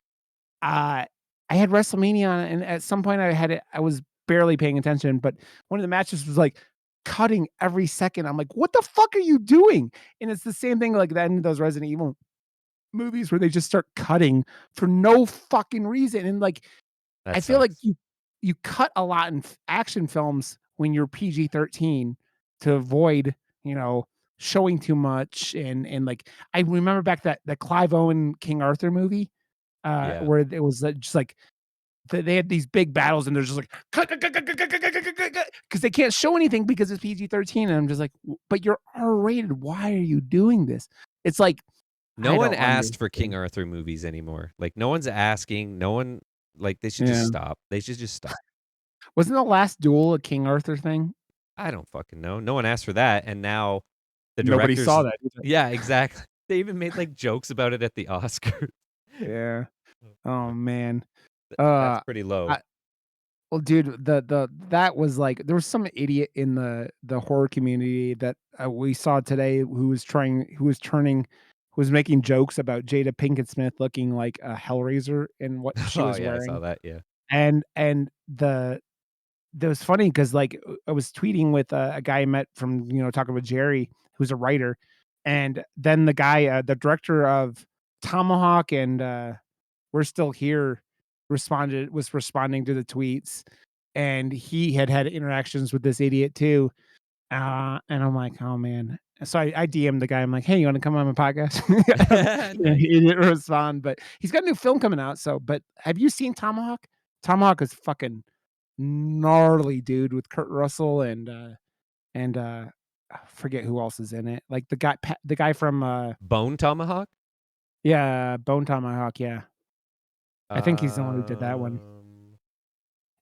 uh, I had WrestleMania on, and at some point I was barely paying attention, but one of the matches was, like, cutting every second. I'm like, "What the fuck are you doing?" And it's the same thing like the end of those Resident Evil movies where they just start cutting for no fucking reason, and, like, That I feel like sucks. you cut a lot in action films when you're PG-13 to avoid, you know, showing too much, and, like, I remember back that Clive Owen King Arthur movie, Yeah. where it was, just like they had these big battles and they're just like because they can't show anything because it's PG-13, and I'm just like, But you're R-rated. Why are you doing this?" It's like, No I one don't asked for King understand. Arthur movies anymore. Like, no one's asking, no one like, they should just Yeah. stop. They should just stop. Wasn't the last duel a King Arthur thing? I don't fucking know. No one asked for that, and now the Nobody saw directors that either. yeah, exactly. They even made, like, jokes about it at the Oscars. Yeah. Oh, Oh, fuck. man. That's Uh, pretty low. I Well, dude, the that was like there was some idiot in the horror community that, we saw today who was making jokes about Jada Pinkett Smith looking like a Hellraiser in what she Oh, was yeah, I saw wearing, that, yeah. and the that was funny because like, I was tweeting with a guy I met from, talking with Jerry, who's a writer, and then the guy, the director of Tomahawk and, We're Still Here was responding to the tweets, and he had had interactions with this idiot too, and I'm like, "Oh, man." So I DM'd the guy, I'm like, "Hey, you wanna come on my podcast?" Nice. He didn't respond, but he's got a new film coming out, but have you seen Tomahawk? Tomahawk is fucking gnarly, dude, with Kurt Russell and I forget who else is in it. Like the guy from Bone Tomahawk? yeah, Bone Tomahawk, yeah. I think he's the one who did that one. Um,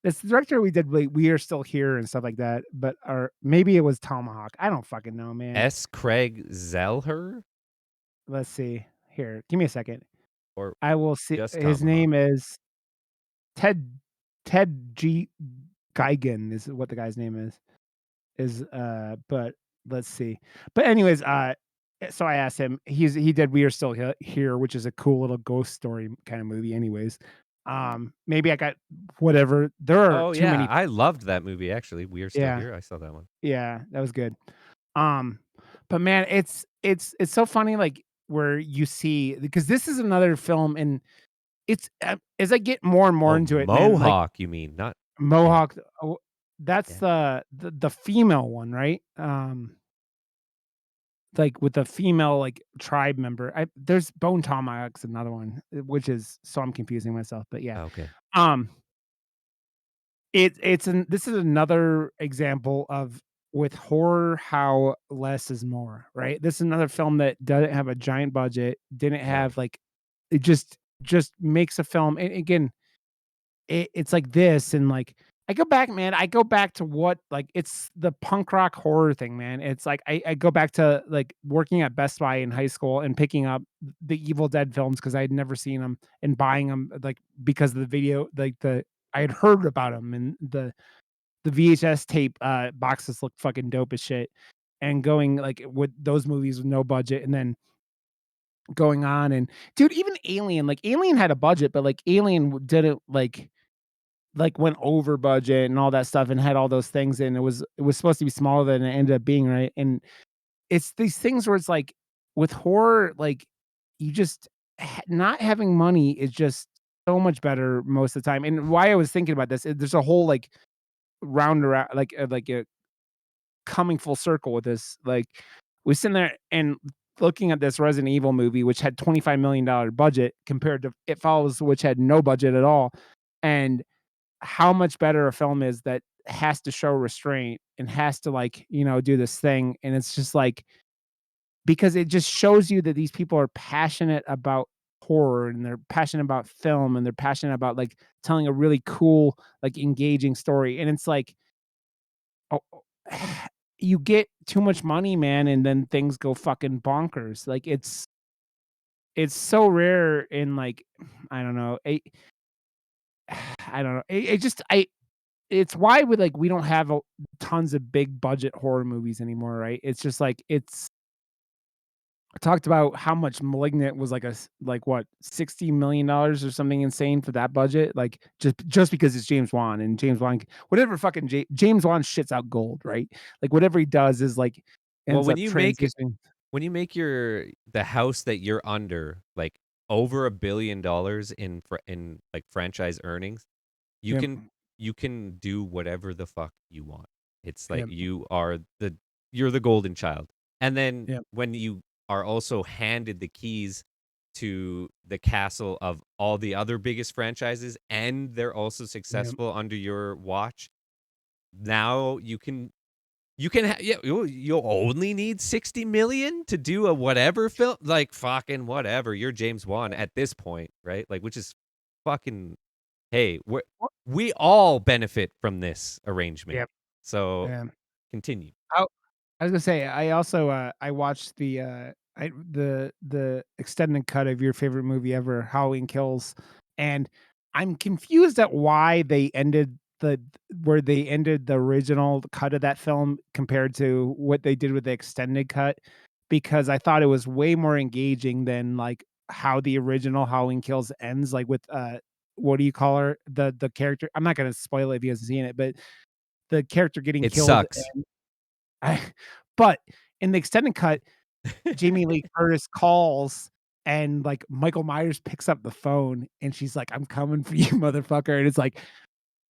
It's the director we did We Are Still Here and stuff like that, but or maybe it was Tomahawk. I don't fucking know, man. S. Craig Zellher? Let's see. Here, give me a second. Or I will see. just His Tomahawk? name is Ted Ted G. Geigen is what the guy's name is. But let's see. But anyways, so I asked him. He did We Are Still Here, which is a cool little ghost story kind of movie. Anyways, maybe I got whatever. There are Oh, too yeah, many. I loved that movie, actually. We Are Still Yeah, Here, I saw that one. yeah, that was good. Um, but man, it's so funny. Like where you see because this is another film, and it's, as I get more and more Oh, into it, man, like, Mohawk, you mean, not yeah, Mohawk, oh, that's yeah. the female one, right? Like, with the female, like, tribe member. I there's Bone Tomahawk's another one, which is so I'm confusing myself, but yeah. Okay. Um, this is another example of with horror, how less is more, right? This is another film that doesn't have a giant budget, didn't Right. have, like it just makes a film and again, it's like this and, like I go back, man, I go back to what like, it's the punk rock horror thing, man. It's like I go back to, like, working at Best Buy in high school and picking up the Evil Dead films because 'cause I'd never seen them and buying them like, because of the video like, the I had heard about them and the VHS tape, boxes looked fucking dope as shit, and going, like, with those movies with no budget and then going on and dude, even Alien, like, Alien had a budget, but, like, Alien didn't, like, went over budget and all that stuff and had all those things, and it was supposed to be smaller than it ended up being, right? And it's these things where it's like, with horror, like, you just not having money is just so much better most of the time, and why I was thinking about this, there's a whole, like, round around like a coming full circle with this, like, we're sitting there and looking at this Resident Evil movie, which had $25 million budget compared to It Follows, which had no budget at all, and how much better a film is that has to show restraint and has to, like, do this thing, and it's just like because it just shows you that these people are passionate about horror, and they're passionate about film, and they're passionate about, like, telling a really cool, like, engaging story, and it's like, oh, you get too much money, man, and then things go fucking bonkers. Like it's so rare in like I don't know. I don't know. It just it's why we don't have tons of big budget horror movies anymore, right? It's just like it's talked about how much Malignant was like like what $60 million or something insane for that budget, like just because it's James Wan and James Wan, whatever fucking James Wan shits out gold, right? Like whatever he does is like Well, ends up transitioning. when you make your the house that you're under, like, over $1 billion in, like, franchise earnings, you Yep, can you can do whatever the fuck you want. It's like yep, you're the golden child. And then yep, when you are also handed the keys to the castle of all the other biggest franchises, and they're also yep, successful under your watch, now you can yeah, you only need 60 million to do a whatever film, like, fucking whatever, you're James Wan at this point, right? Like, which is fucking hey, we all benefit from this arrangement. yep, So, yeah. continue. I was gonna say, I also, I watched the extended cut of your favorite movie ever, Halloween Kills, and I'm confused at why they ended where they ended the original cut of that film compared to what they did with the extended cut, because I thought it was way more engaging than, like, how the original Halloween Kills ends, like, with, what do you call her? The character I'm not gonna spoil it if you haven't seen it, but the character getting It killed. sucks. I but in the extended cut, Jamie Lee Curtis calls and, like, Michael Myers picks up the phone and she's like, "I'm coming for you, motherfucker," and it's like,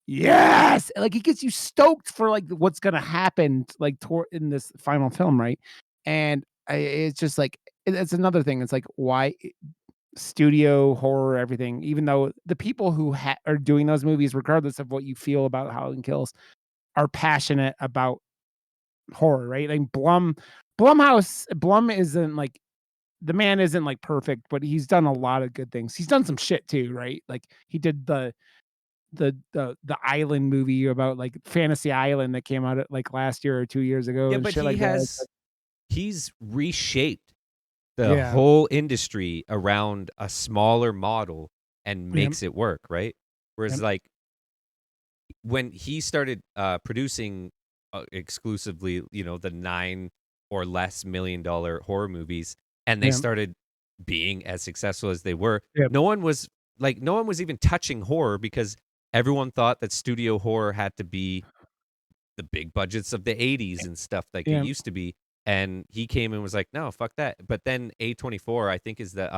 "Yes!" And, like, it gets you stoked for, like, what's gonna happen, like, toward in this final film, right? And it's just like it's another thing, it's like, why studio, horror, everything, even though the people who are doing those movies, regardless of what you feel about Halloween Kills, are passionate about horror, right? Like Blum isn't like the man isn't like perfect, but he's done a lot of good things. He's done some shit too, right? Like he did the Island movie about like Fantasy Island that came out like last year or 2 years ago Yeah, and but shit like that. he's reshaped the Yeah. whole industry around a smaller model and Yep. makes it work, right? Whereas, Yep. like, when he started, producing, exclusively, the 9 or less $1 million horror movies, and they Yep. started being as successful as they were, Yep. no one was even touching horror because everyone thought that studio horror had to be the big budgets of the '80s and stuff like it Yep. used to be. and he came and was like, "No, fuck that." But then A24, I think, is the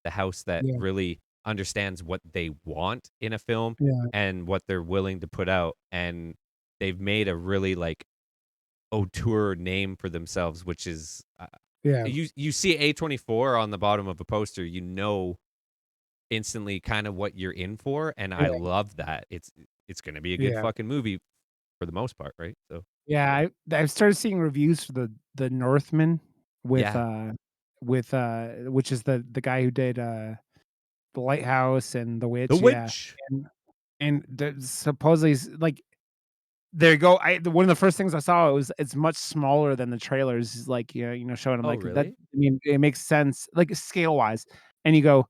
house that Yeah, really understands what they want in a film yeah, and what they're willing to put out, and they've made a really, like, auteur name for themselves, which is, yeah, you see A24 on the bottom of a poster, you know instantly kinda what you're in for, and I yeah, love that. It's gonna be a good yeah. fucking movie for the most part, right? So, Yeah, I've started seeing reviews for the Northmen with, yeah. which is the guy who did, The Lighthouse and The The Witch, yeah, Witch! and the supposedly like, there you go, one of the first things I saw, it's much smaller than the trailers, like, showing. I'm Oh, like, that really? I mean, it makes sense, like, scale-wise, and you go,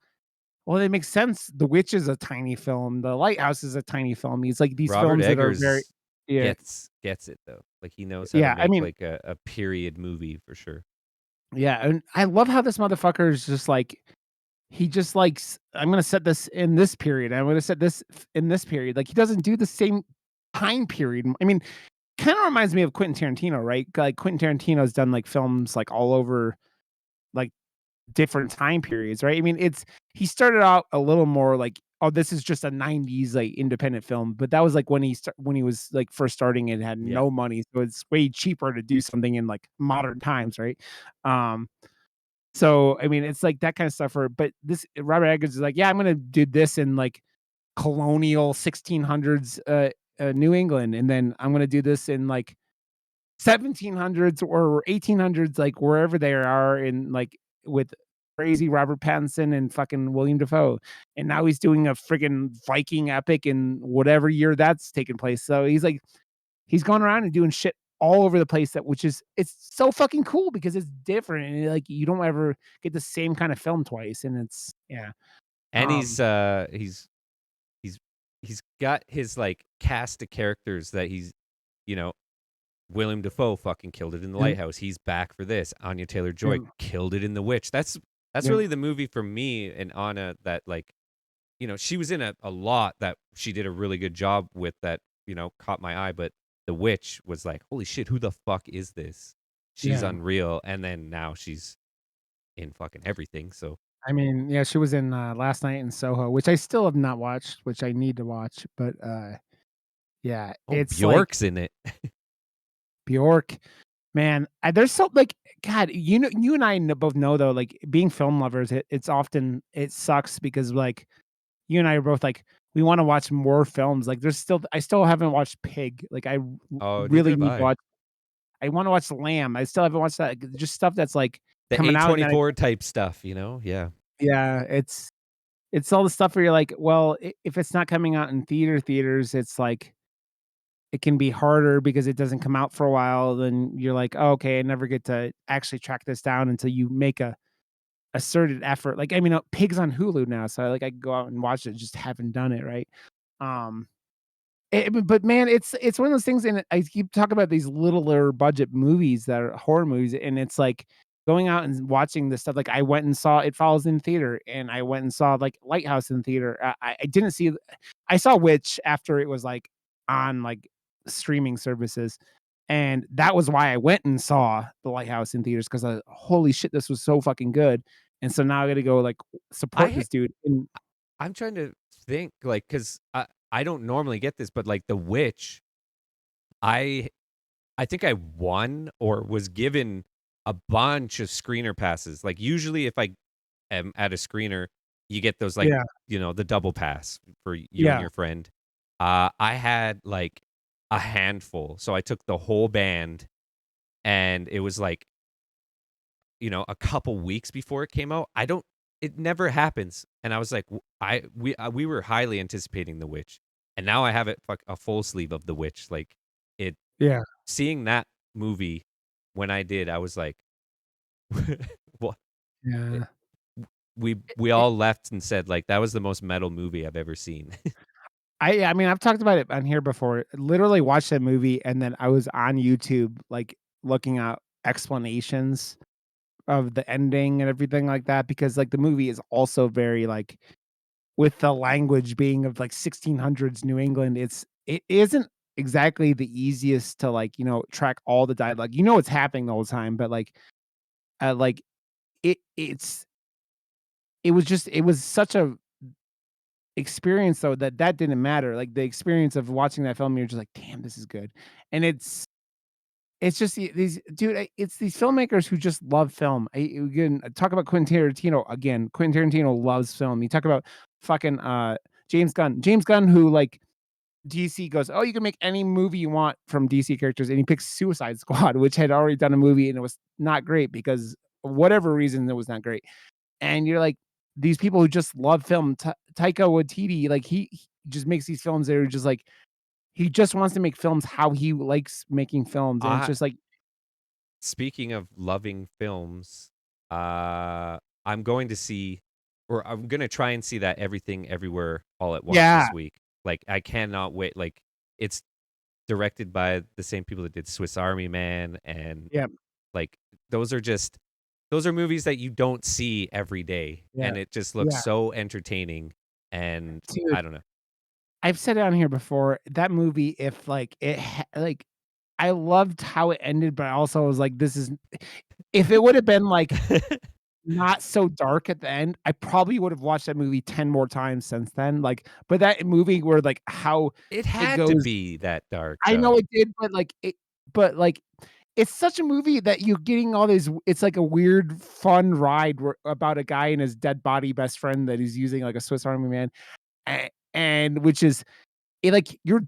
"Well, it makes sense. The Witch is a tiny film, The Lighthouse is a tiny film." It's like these Robert films that are very. Eggers Yeah, gets it, though. Like, he knows how to yeah, I make, mean, like, a period movie for sure. yeah, and I love how this motherfucker is just like, he just likes, "I'm gonna set this in this period, I'm gonna set this in this period." Like, he doesn't do the same time period. I mean, kinda reminds me of Quentin Tarantino, right? Like, Quentin Tarantino's done, like, films, like, all over, like, different time periods, right? I mean, he started out a little more like, "Oh, this is just a '90s, like, independent film," but that was, like, when he was, like, first starting and had Yeah. no money, so it's way cheaper to do something in, like, modern times, right? Um so, I mean, it's like that kind of stuff where, but this Robert Eggers is like, "Yeah, I'm gonna do this in, like, colonial 1600s, New England, and then I'm gonna do this in, like, 1700s or 1800s, like, wherever they are in, like, with crazy Robert Pattinson and fucking William Dafoe." And now he's doing a friggin' Viking epic in whatever year that's taking place. So he's like, he's going around and doing shit all over the place, that which is, it's so fucking cool because it's different, and, like, you don't ever get the same kind of film twice, and it's, yeah. And Um, he's he's got his, like, cast of characters that you know, Willem Dafoe fucking killed it in The yep, Lighthouse. He's back for this. Anya Taylor-Joy yep, killed it in The Witch. That's yep, really the movie for me and Anna that, like, she was in a lot that she did a really good job with that, caught my eye, but The Witch was like, "Holy shit, who the fuck is this? She's yeah. unreal." And then now she's in fucking everything, so I mean, yeah, she was in, Last Night in Soho, which I still have not watched, which I need to watch, but, yeah, Oh, it's like Bjork's in it. Bjork, man, there's so, like, God, you and I both know, though, like, being film lovers, it's often, it sucks because, like, you and I are both like, we wanna watch more films, like, I still haven't watched Pig, like, Oh, neither really have need to I. watch. I wanna watch Lamb, I still haven't watched that, just stuff that's, like, The coming out, and then A24 type stuff, you know? Yeah. yeah, it's all the stuff where you're like, well, if it's not coming out in theaters, it's like, it can be harder because it doesn't come out for a while, then you're like, "Oh, okay, I never get to actually track this down until you make a asserted effort." Like, I mean, Pig's on Hulu now, so, like, I can go out and watch it, just haven't done it, right? Um but man, it's one of those things, and I keep talking about these littler budget movies that are horror movies, and it's like going out and watching this stuff. Like, I went and saw It Follows in theater, and I went and saw, like, Lighthouse in theater. I didn't see, I saw Witch after it was, like, on, like, streaming services, and that was why I went and saw The Lighthouse in theaters, 'cause holy shit, this was so fucking good, and so now I gotta go, like, support I this dude, and I'm trying to think, like, 'cause I don't normally get this, but, like, The Witch, I I think I won or was given a bunch of screener passes. Like, usually if I am at a screener, you get those, like, yeah, the double pass for you and yeah, your friend. I had, like, a handful, so I took the whole band, and it was, like, a couple weeks before it came out. It never happens, and I was like, w I we were highly anticipating The Witch, and now I have it, like, a full sleeve of The Witch. Like, it yeah, seeing that movie when I did, I was like, "What?" It yeah. we all left and said, like, "That was the most metal movie I've ever seen." I mean, I've talked about it on here before. Literally watched that movie, and then I was on YouTube, like, looking at explanations of the ending and everything like that, because, like, the movie is also very, like, with the language being of, like, 1600s New England, it isn't. exactly the easiest to, like, track all the dialogue. You know what's happening the whole time, but, like, it's it was such a experience though that didn't matter. Like, the experience of watching that film, you're just like, "Damn, this is good." And it's just these dude, it's these filmmakers who just love film. Again, talk about Quentin Tarantino again. Quentin Tarantino loves film. You talk about fucking, James Gunn. James Gunn, who, like, DC goes, "Oh, you can make any movie you want from DC characters," and he picks Suicide Squad, which had already done a movie, and it was not great because of whatever reason, it was not great. And you're like, these people who just love film, Taika Waititi, like, he just makes these films that are just like he just wants to make films how he likes making films, and it's I just like Speaking of loving films, I'm going to see, or I'm gonna try and see that Everything Everywhere All at Once yeah, this week. Like, I cannot wait. Like, it's directed by the same people that did Swiss Army Man, and yeah, like those are movies that you don't see every day, yeah, and it just looks yeah. so entertaining. And Dude, I don't know. I've said it on here before, that movie, if, like, I loved how it ended, but I also was like, "This is" if it would've been, like, not so dark at the end, I probably would have watched that movie 10 more times since then, like, but that movie where, like, how It it had to goes be that dark, I know though. it did, but, like, it's such a movie that you're getting all these it's like a weird fun ride where about a guy and his dead body best friend that he's using like a Swiss Army man, and which is like, you're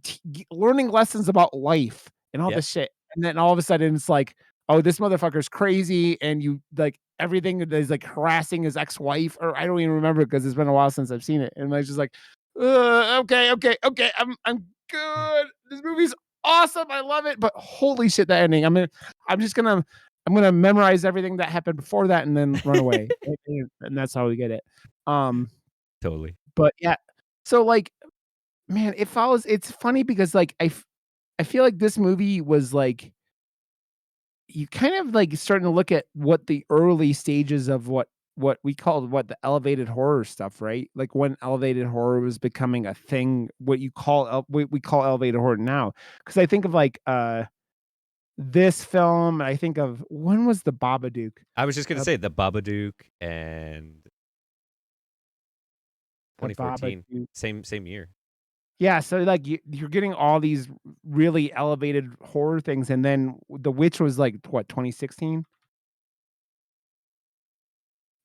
learning lessons about life and all Yep, this shit, and then all of a sudden it's like, "Oh, this motherfucker's crazy," and you like, everything that is, like, harassing his ex-wife, or I don't even remember because 'cause it's been a while since I've seen it, and I was just like, okay, okay, okay, I'm good. This movie's awesome, I love it, but holy shit, the ending. I'm just gonna I'm gonna memorize everything that happened before that and then run away, and that's how we get it. Um, totally. but yeah, so, like, man, it's funny because, like, I feel like this movie was, like you kind of, like, starting to look at what the early stages of what we called the elevated horror stuff, right? Like, when elevated horror was becoming a thing, what you call we call elevated horror now. Because I think of, like, this film, I think of when was The Babadook? I was just gonna Uh, say The Babadook and The 2014, Babadook. same year. Yeah, so, like, you're getting all these really elevated horror things, and then The Witch was, like, what, 2016?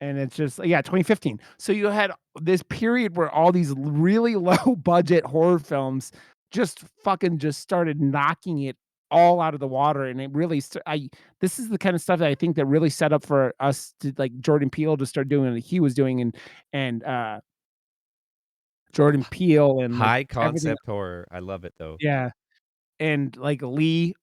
And it's just yeah, 2015. So you had this period where all these really low budget horror films just fucking just started knocking it all out of the water, and it really I this is the kind of stuff that I think that really set up for us to like Jordan Peele to start doing what he was doing and Jordan Peele and like High everything concept horror. I love it, though. yeah, and like Lee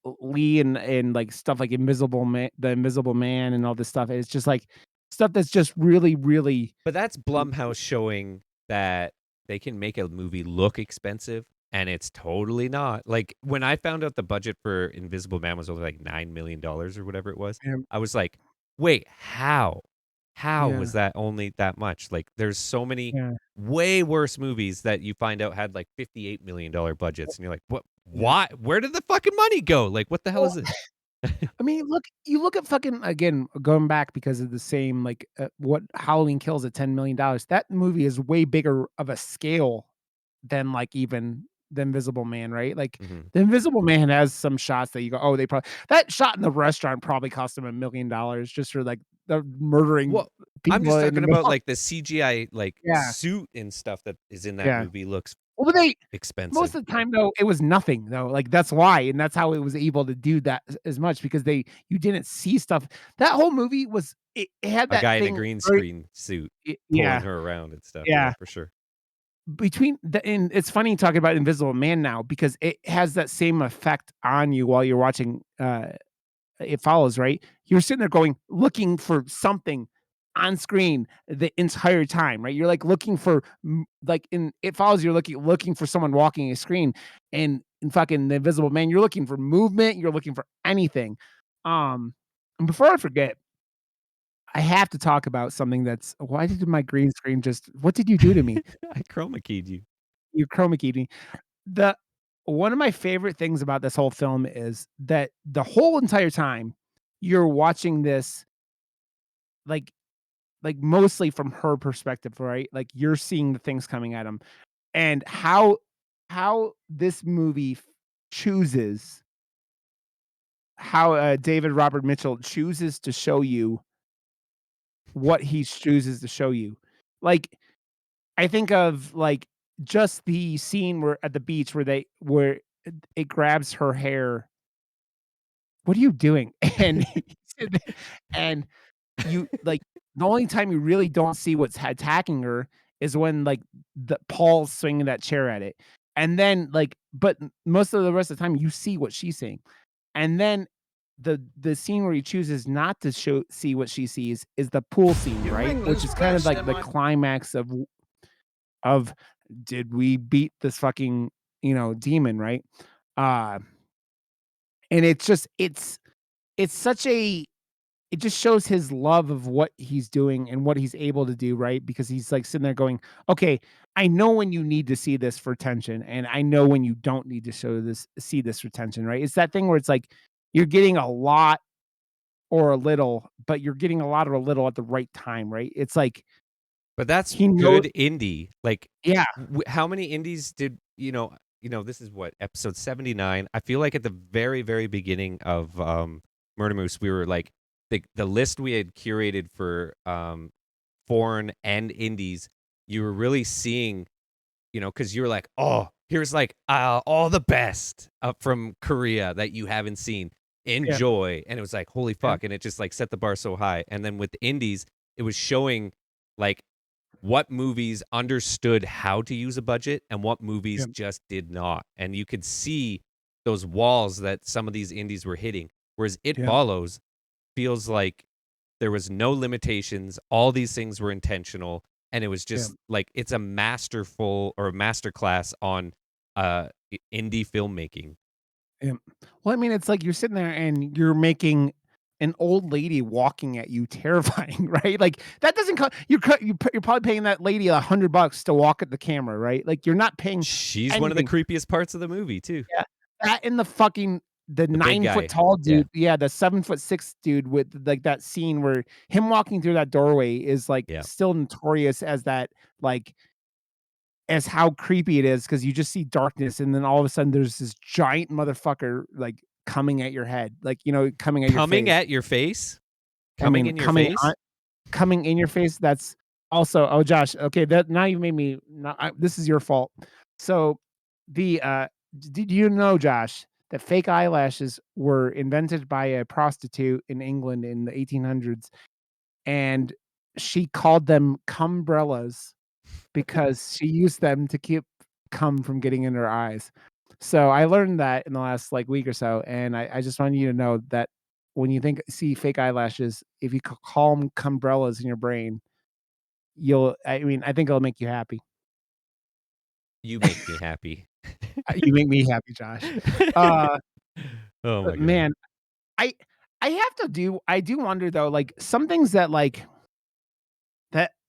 and like stuff like Invisible Man, The Invisible Man and all this stuff. It's just like stuff that's just really, really But that's Blumhouse showing that they can make a movie look expensive, and it's totally not. Like, when I found out the budget for Invisible Man was only like $9 million or whatever it was, um, I was like, "Wait, how? How was yeah. that only that much?" Like, there's so many Yeah, way worse movies that you find out had like $58 million budgets, and you're like, "What? yeah. Why? Where did the fucking money go? Like, what the hell Well, is this?" I mean, you look at fucking again, going back because of the same, like, what Halloween Kills at $10 million. That movie is way bigger of a scale than, like, even The Invisible Man, right? Like, Mhm. The Invisible Man has some shots that you go, "Oh, they probably" that shot in the restaurant probably cost them $1 million just for, like, the murdering Well, I'm people just in the talking about, middle. like, the CGI, like, Yeah, suit and stuff that is in that yeah. movie looks Well, but they most expensive. of the time, though, it was nothing, though, like, that's why, and that's how it was able to do that as much because you didn't see stuff that whole movie was it had A that guy in a thing green very screen suit pulling yeah, her around and stuff, yeah, yeah, for sure. between the and it's funny talking about Invisible Man now because it has that same effect on you while you're watching, It Follows, right? You're sitting there going, looking for something on screen the entire time, right? You're like looking for like in It Follows, you're looking for someone walking a screen, and in fucking The Invisible Man, you're looking for movement, you're looking for anything. And before I forget, I have to talk about something that's why did my green screen just what did you do to me? I chroma keyed you. You chroma keyed me. one of my favorite things about this whole film is that the whole entire time you're watching this, like mostly from her perspective, right? Like, you're seeing the things coming at him, and how this movie chooses how, David Robert Mitchell chooses to show you what he chooses to show you. Like, I think of, like, just the scene where at the beach where it grabs her hair. "What are you doing?" And and you like, the only time you really don't see what's attacking her is when, like, Paul's swinging that chair at it, and then, like but most of the rest of the time, you see what she's seeing, and then the scene where he chooses not to see what she sees is the pool scene, New right? Which England's is kind of best, like the Emma. climax of, "Did we beat this fucking, demon," right? Uh, and it's such a it just shows his love of what he's doing and what he's able to do, right? Because he's, like, sitting there going, "Okay, I know when you need to see this for tension, and I know when you don't need to see this for tension," right? It's that thing where it's like, you're getting a lot or a little, but you're getting a lot or a little at the right time, right? It's like, But that's he know good indie. Like, Yeah, how many indies did this is what, episode 79. I feel like at the very, very beginning of, Murder Moose, we were like the list we had curated for, foreign and indies, you were really seeing, because you were like, "Oh, here's, like, all the best, from Korea that you haven't seen. yeah, Enjoy." And it was like, "Holy yeah, fuck," and it just, like, set the bar so high. And then with the indies, it was showing, like, what movies understood how to use a budget and what movies yeah, just did not. And you could see those walls that some of these indies were hitting. Whereas It yeah, Follows feels like there was no limitations. All these things were intentional. And it was yeah. just like it's a masterful or a masterclass on indie filmmaking. Yeah. Well, I mean, it's like you're sitting there and you're making an old lady walking at you terrifying, right? Like, that doesn't co you're probably paying that lady $100 to walk at the camera, right? Like, you're not paying She's one of the anything. creepiest parts of the movie too. Yeah. That and the The big 9-foot guy. tall Yeah. dude, yeah, the 7'6" dude with, like, that scene where him walking through that doorway is, like, Yeah. still notorious as that, like, as how creepy it is because you just see darkness, and then all of a sudden, there's this giant motherfucker, like, coming at your head, like, coming at your Coming face. at your face? I Coming mean, in your face? coming in your face, that's also oh, Josh, okay, that now you made me no, this is your fault. So, did you know, Josh, that fake eyelashes were invented by a prostitute in England in the 1800s, and she called them cumbrellas because she used them to keep cum from getting in her eyes. So, I learned that in the last, like, week or so, and I just wanted you to know that when you see fake eyelashes, if you call them cumbrellas in your brain, I mean, I think it'll make you happy. You make me happy. You make me happy, Josh. Uh, Oh but my god. man, I I do wonder though, like, some things that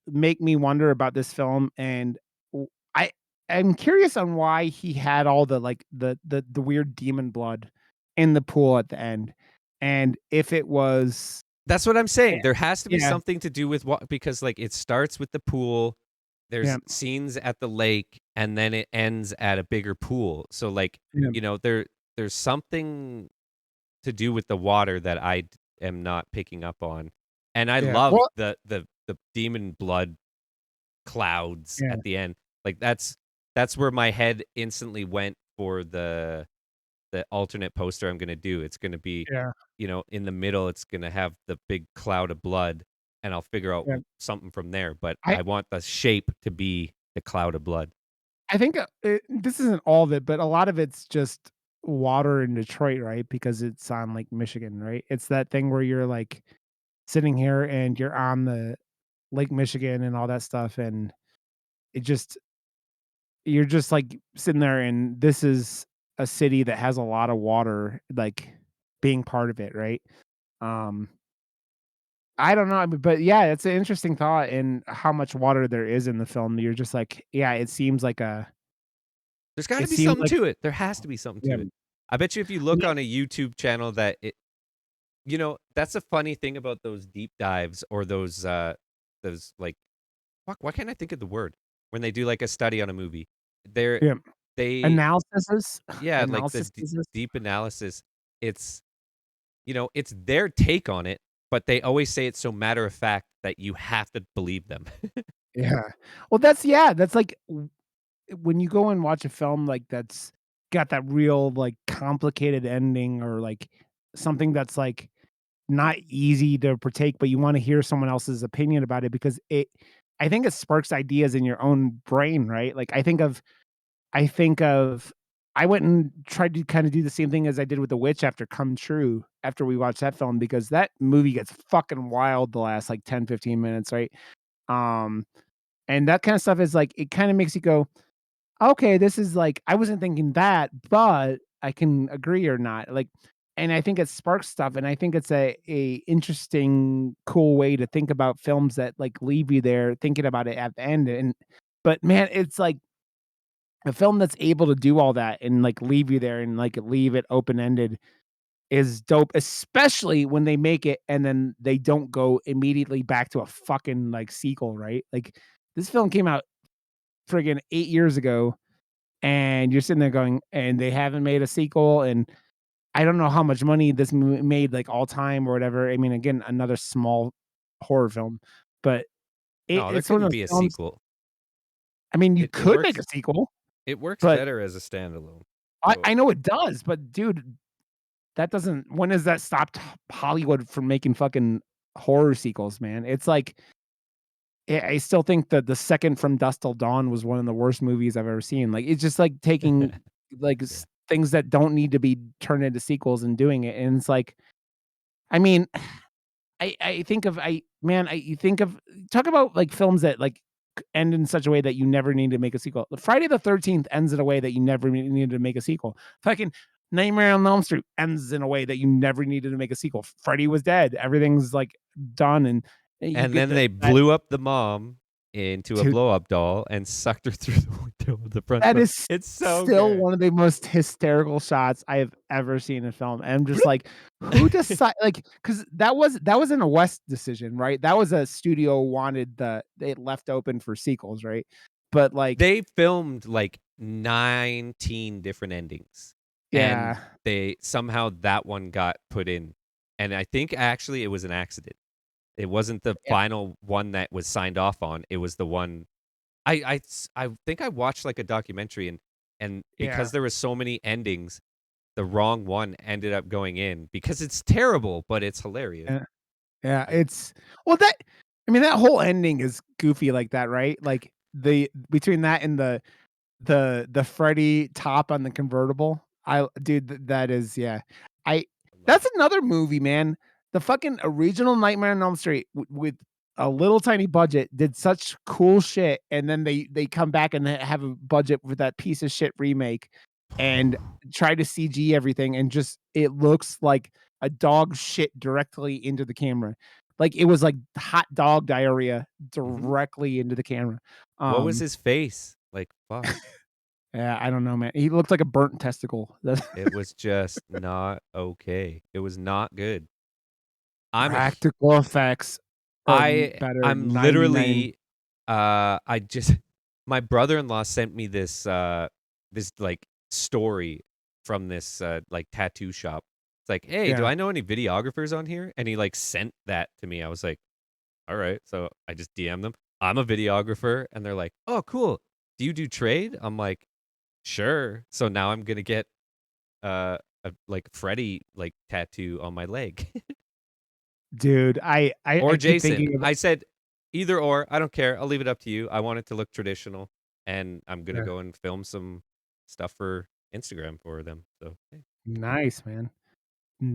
make me wonder about this film, and w I'm curious on why he had all the, like, the weird demon blood in the pool at the end, and if it was That's what I'm eh saying. There has to be yeah, something to do with what because, like, it starts with the pool, yeah, there's scenes at the lake, and then it ends at a bigger pool. So, like, yeah, there's something to do with the water that am not picking up on. And I yeah. love Well the demon blood clouds yeah, at the end. Like, that's where my head instantly went for the alternate poster I'm gonna do. It's gonna be, yeah, in the middle, it's gonna have the big cloud of blood, and I'll figure out yeah. something from there, but I I want the shape to be the cloud of blood. I think, this isn't all of it, but a lot of it's just water in Detroit, right? Because it's on Lake Michigan, right? It's that thing where you're, like, sitting here and you're on the Lake Michigan and all that stuff, and it just you're just, like, sitting there, and this is a city that has a lot of water, like, being part of it, right? Um, I don't know, I mean, but yeah, it's an interesting thought in how much water there is in the film. You're just like, yeah, it seems like a There's gotta It be seems something like to it. There has to be something yeah, to it. I bet you if you I look mean on a YouTube channel that it that's a funny thing about those deep dives or those, like fuck, why can't I think of the word? When they do, like, a study on a movie. They're yeah, they analysis yeah, like, the analysis. deep analysis. It's it's their take on it, but they always say it's so matter of fact that you have to believe them. Yeah. Well, that's yeah, that's like when you go and watch a film, like, that's got that real, like, complicated ending or, like, something that's, like, not easy to partake, but you wanna hear someone else's opinion about it because I think it sparks ideas in your own brain, right? Like, I think of I went and tried to kinda do the same thing as I did with The Witch after Come True, after we watched that film, because that movie gets fucking wild the last, like, 10, 15 minutes, right? Um, and that kinda stuff is, like, it kinda makes you go, "Okay, this is, like I wasn't thinking that, but I can agree or not." Like, and I think it sparks stuff, and I think it's a interesting, cool way to think about films that, like, leave you there thinking about it at the end, and but, man, it's like a film that's able to do all that and, like, leave you there and, like, leave it open-ended is dope, especially when they make it and then they don't go immediately back to a fucking, like, sequel, right? Like, this film came out friggin' 8 years ago, and you're sitting there going, "And they haven't made a sequel," and I don't know how much money this made, like, all time or whatever. I mean, again, another small horror film, but No, there it's one of couldn't those be a films. sequel. I mean, you It could make works a sequel, it works but better as a standalone. I So I know it does, but dude, that doesn't when has that stopped Hollywood from making fucking horror sequels, man? It's like I still think that The Second From Dusk Till Dawn was one of the worst movies I've ever seen. Like, it's just like taking, like, yeah. things that don't need to be turned into sequels and doing it, and it's like I mean, I think of I man, I you think of talk about, like, films that, like, end in such a way that you never need to make a sequel. The Friday the 13th ends in a way that you never needed to make a sequel. Fucking Nightmare on Elm Street ends in a way that you never needed to make a sequel. Freddy was dead. Everything's, like, done, and you And get then they that blew up the mom into a dude, blow up doll and sucked her through the window of the front that door. is It's so still good. one of the most hysterical shots I have ever seen in film, and I'm just like, who decide like, because that wasn't a West decision, right? That was a studio wanted they left open for sequels, right? But, like They filmed, like, 19 different endings, and yeah, they somehow that one got put in, and I think actually it was an accident. It wasn't the yeah, final one that was signed off on, it was the one I think I watched, like, a documentary and yeah, because there was so many endings, the wrong one ended up going in because it's terrible, but it's hilarious. yeah, yeah, I it's well, that I mean, that whole ending is goofy like that, right? Like, the between that and the Freddy top on the convertible, I dude, that is yeah. I love that's it. another movie, man. The fucking original Nightmare on Elm Street with a little tiny budget did such cool shit, and then they come back and have a budget with that piece of shit remake and try to CG everything, and just it looks like a dog shit directly into the camera. Like, it was like hot dog diarrhea Mhm. directly into the camera. What was Um his face? Like, fuck. yeah, I don't know, man. He looked like a burnt testicle. That's It was just not okay. It was not good. I'm a hu practical effects are better I'm 99. literally, I just my brother-in-law sent me this, like, story from this, like, tattoo shop. It's like, "Hey, do Yeah. I know any videographers on here?" And he, like, sent that to me. I was like, "Alright." So I just DM'd them. "I'm a videographer." And they're like, "Oh, cool. Do you do trade?" I'm like, "Sure." So now I'm gonna get, like, Freddy, like, tattoo on my leg. Dude, I Or keep Jason. thinking about I said, "Either or, I don't care. I'll leave it up to you. I want it to look traditional, and I'm gonna yeah. go and film some stuff for Instagram for them." So, hey. Nice, man.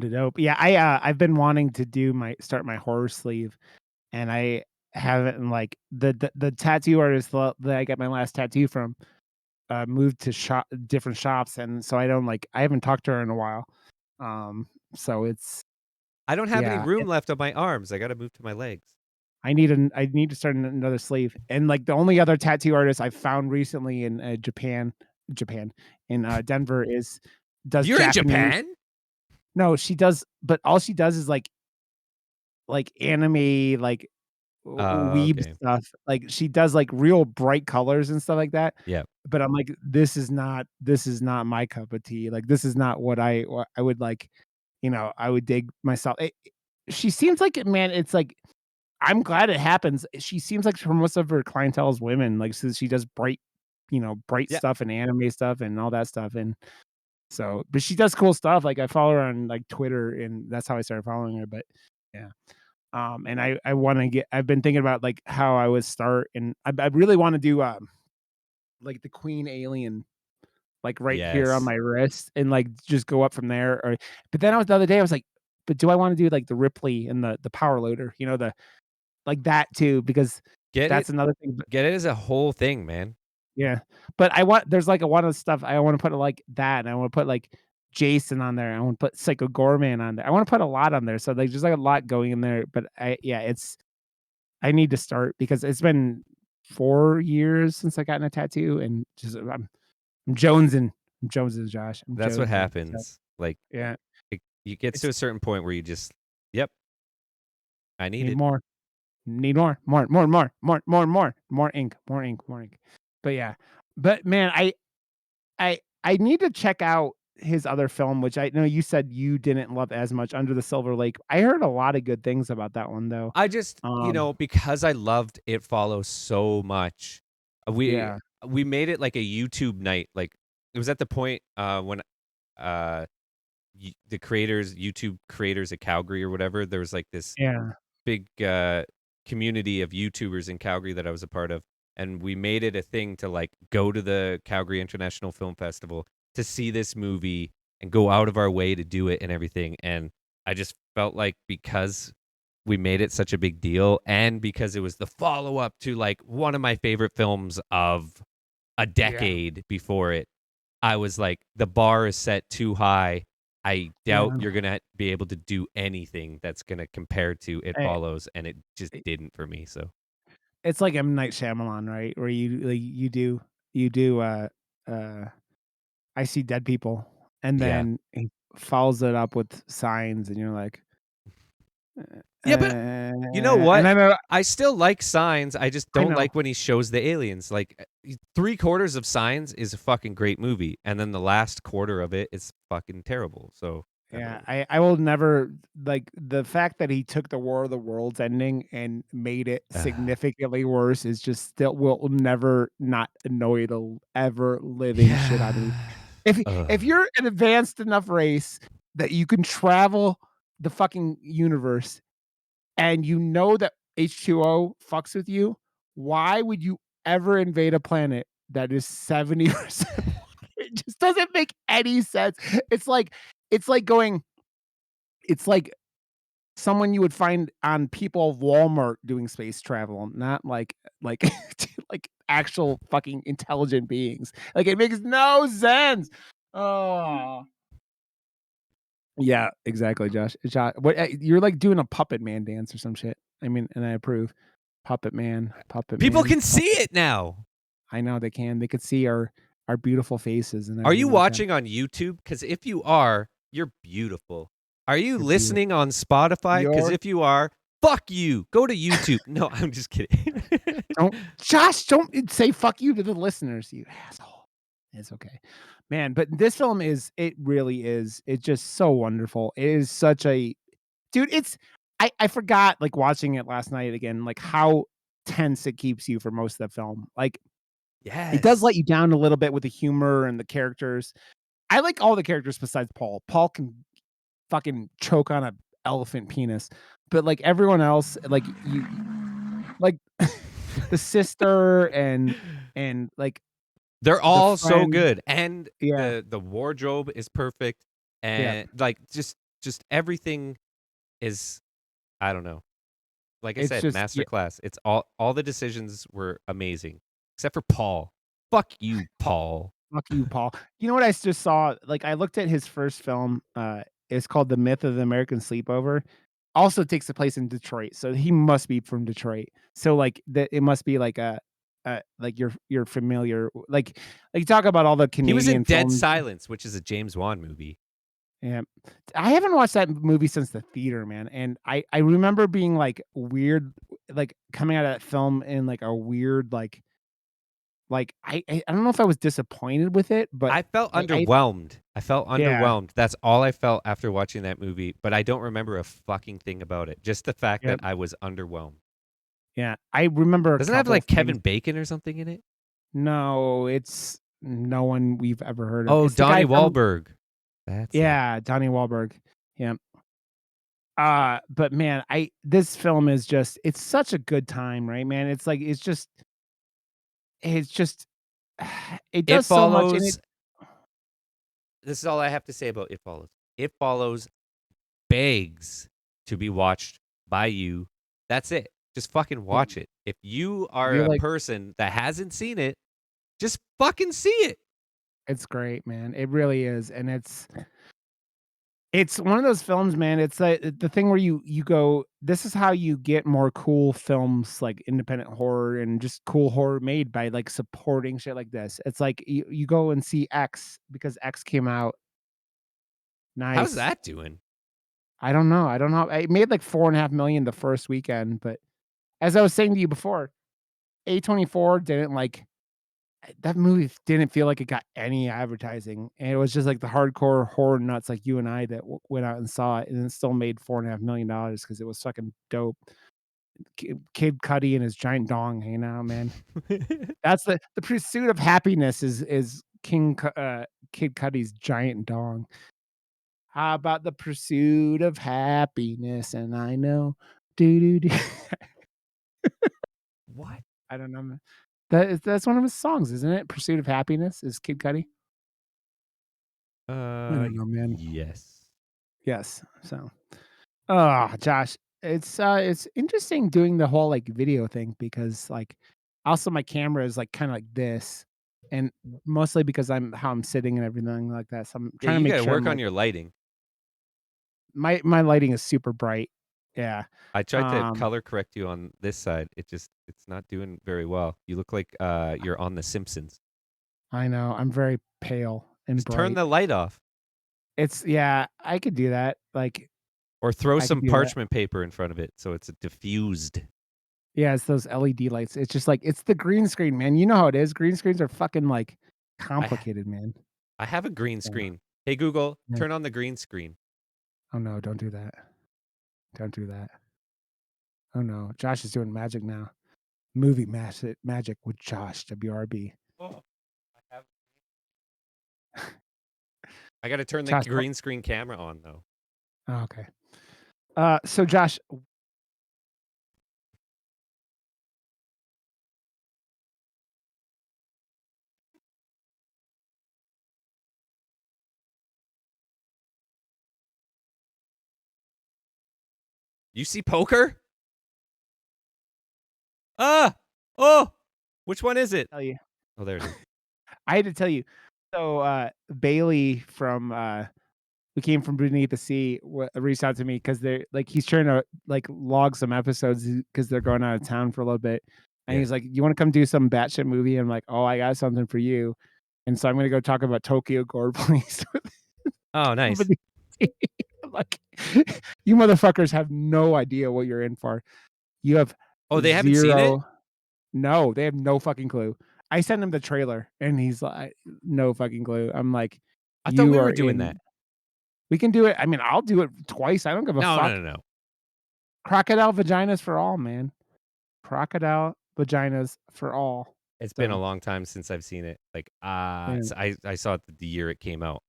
Dope. Yeah, I've been wanting to do my start my horror sleeve, and I haven't and, like, the tattoo artist that I got my last tattoo from, moved to different shops, and so I don't, like I haven't talked to her in a while. Um, so it's I don't have any yeah. room left on my arms. I gotta move to my legs. I need to start another sleeve, and, like, the only other tattoo artist I've found recently in, Japan, Japan, in, Denver is does You're in Japanese. Japan? No, she does, but all she does is, like, anime, like, Oh, weeb okay. stuff, like, she does, like, real bright colors and stuff like that, Yeah. but I'm like, "This is not my cup of tea," like, this is not what I would, like, I would dig myself she seems like man, it's like I'm glad it happens. She seems like for most of her clientele is women, like, so she does bright Yeah. stuff and anime stuff and all that stuff, and so but she does cool stuff, like, I follow her on, like, Twitter, and that's how I started following her, but yeah. And I wanna get I've been thinking about, like, how I would start, and I really wanna do, like, the queen alien, like, right here on Yes. my wrist and, like, just go up from there, or but then I was the other day, I was like, "But do I wanna do, like, the Ripley and the power loader?" The like, that too, because Get it that's another thing, but get it as a whole thing, man. yeah. But I want there's, like, a lot of stuff I wanna put, like, that, and I wanna put, like, Jason on there, I wanna put Psycho Goreman on there, I wanna put a lot on there, so, like, there's, like, a lot going in there, but I need to start because it's been 4 years since I gotten a tattoo, and just I'm jonesing. I'm jonesing, Josh. I'm That's what jonesing. So, happens. Like, yeah, it gets to it's a certain point where you just, "Yep, I need need it." more, need more, more ink, more ink, more ink. But yeah, but man, I need to check out his other film, which I know you said you didn't love as much, Under the Silver Lake. I heard a lot of good things about that one though. I just, Um, because I loved It Follows so much, we yeah, we made it like a YouTube night. Like, it was at the point, when, uh, the creators YouTube creators of Calgary or whatever, there was, like, this yeah, big, community of YouTubers in Calgary that I was a part of, and we made it a thing to, like, go to the Calgary International Film Festival to see this movie and go out of our way to do it and everything, and I just felt like because we made it such a big deal and because it was the follow-up to, like, one of my favorite films of a yeah, decade before it, I was like, "The bar is set too high. I doubt yeah. you're gonna be able to do anything that's gonna compare to It Eh, Follows," and it just didn't for me, so It's like M. Night Shyamalan, right? Where you do, uh, I See Dead People, and yeah. then he follows it up with Signs, and you're like, Yeah, but you know and what? I know I still like Signs, I just I don't know. like when he shows the aliens, like, 3/4 of Signs is a fucking great movie, and then the last quarter of it is fucking terrible, so I don't Yeah, know. I will never like, the fact that he took the War of the Worlds ending and made it significantly worse is just still will never not annoy the ever living shit out of me. Yeah. If Ugh. you're an advanced enough race that you can travel the fucking universe and you know that H2O fucks with you, why would you ever invade a planet that is 70% water? It just doesn't make any sense. It's like it's like going it's like someone you would find on people of Walmart doing space travel, not like like actual fucking intelligent beings. Like, it makes no sense. Oh. Yeah, exactly, Josh, what, you're, like, doing a Puppet Man dance or some shit. I mean, and I approve. Puppet Man, Puppet People Man, can see Puppet it now. I know they can. They could see our beautiful faces and Are you everything like that. watching on YouTube? Because if you are, you're beautiful. Are you You're beautiful. listening on Spotify? Because You're if you are, fuck you. Go to YouTube. No, I'm just kidding. don't Josh, don't say "fuck you" to the listeners, you asshole. It's okay. Man, but this film is it really is. It's just so wonderful. It is such a dude, I forgot, like, watching it last night again, like, how tense it keeps you for most of the film. Like, it does let Yes. you down a little bit with the humor and the characters. I like all the characters besides Paul. Paul can fucking choke on a elephant penis, but, like, everyone else, like, like, the sister and, like, They're the all so friend. good, and Yeah, the wardrobe is perfect, yeah. and, like, just everything is I don't know. Like I It's said, just yeah, masterclass. It's all the decisions were amazing, except for Paul. Fuck you, Paul Paul. fuck you, Paul. You know what I just saw? Like, I looked at his first film, it's called The Myth of the American Sleepover. Also takes place in Detroit, so he must be from Detroit. So, like, it must be like a like you're familiar, like you talk about all the He was in Canadian Dead films. Silence, which is a James Wan movie. Yeah. I haven't watched that movie since the theater, man, and I remember being, like, weird, like, coming out of that film in, like, a weird, like, I don't know if I was disappointed with it, but I felt I underwhelmed. I felt yeah, underwhelmed. That's all I felt after watching that movie, but I don't remember a fucking thing about it. Just the fact that yep, I was underwhelmed. yeah. I remember a Doesn't it have, couple like, things. Kevin Bacon or something in it? No, it's no one we've ever heard of. Oh, It's the guy Donnie from Wahlberg. That's it. yeah, Donnie Wahlberg. Yeah. But man, I this film is just it's such a good time, right, man? It's like it's just it It does so much in it. Follows this is all I have to say about It Follows. It Follows begs to be watched by you. That's it. Just fucking If watch it. If you if are you're a like person that hasn't seen it, just fucking see it. it's great, man. It really is, and it's one of those films, man. It's like the thing where you go, this is how you get more cool films like independent horror and just cool horror made by like supporting shit like this. It's like you go and see X because X came out. How's Nice. that doing? I don't know. I don't know. It made like 4.5 million the first weekend, but as I was saying to you before, A24 didn't like that movie didn't feel like it got any advertising, and it was just like the hardcore horror nuts like you and I that went out and saw it, and it still made $4.5 million because it was fucking dope. Kid Cudi and his giant dong hanging out, man. That's the pursuit of happiness is Kid Cudi's giant dong. How about the pursuit of happiness? And I know, do do do. What? I don't know. That's one of his songs, isn't it? Pursuit of Happiness is Kid Cudi. I don't know, man. Yes. Yes. So, oh, Josh, it's interesting doing the whole like video thing because like also my camera is like kind of like this, and mostly because I'm sitting and everything like that. So I'm Yeah, trying to you make gotta sure work I'm on like your lighting. my lighting is super bright. Yeah. I tried to Um, color correct you on this side. It's not doing very well. You look like you're on The Simpsons. I know I'm very pale and Just turn bright. the light off It's yeah, I could do that. Like or throw I could some do that. parchment paper in front of it so it's diffused. Yeah, it's those LED lights. It's just like it's the green screen, man. You know how it is. Green screens are fucking like I ha- complicated, man. I have a green Yeah, screen. Hey Google, yeah. turn on the green screen. Oh no, don't do that. Don't do that. Oh no, Josh is doing magic now. Movie magic with Josh WRB. Oh, I have. I got to turn the Josh, green screen camera on though. oh, okay. So Josh, You see poker? Ah! Oh! Which one is it? tell you, Oh, there it is. I had to tell you. So Bailey from who came from Beneath the Sea reached out to me because they're like he's trying to like log some episodes because they're going out of town for a little bit, and Yeah. he's like, "You want to come do some batshit movie?" I'm like, "Oh, I got something for you," and so I'm gonna go talk about Tokyo Gore Police. Oh, nice. Beneath the Sea. I'm like, you motherfuckers have no idea what you're in for. You have Oh, they haven't seen it? zero. No, they have no fucking clue. I sent him the trailer, and he's like, "No fucking clue." I'm like, I thought "You we are were doing that. in." We can do it. I mean, I'll do it twice. I don't give a No, no, fuck. no, no. Crocodile vaginas for all, man. Crocodile vaginas for all. It's been a So, long time since I've seen it. Like, yeah, I saw it the year it came out,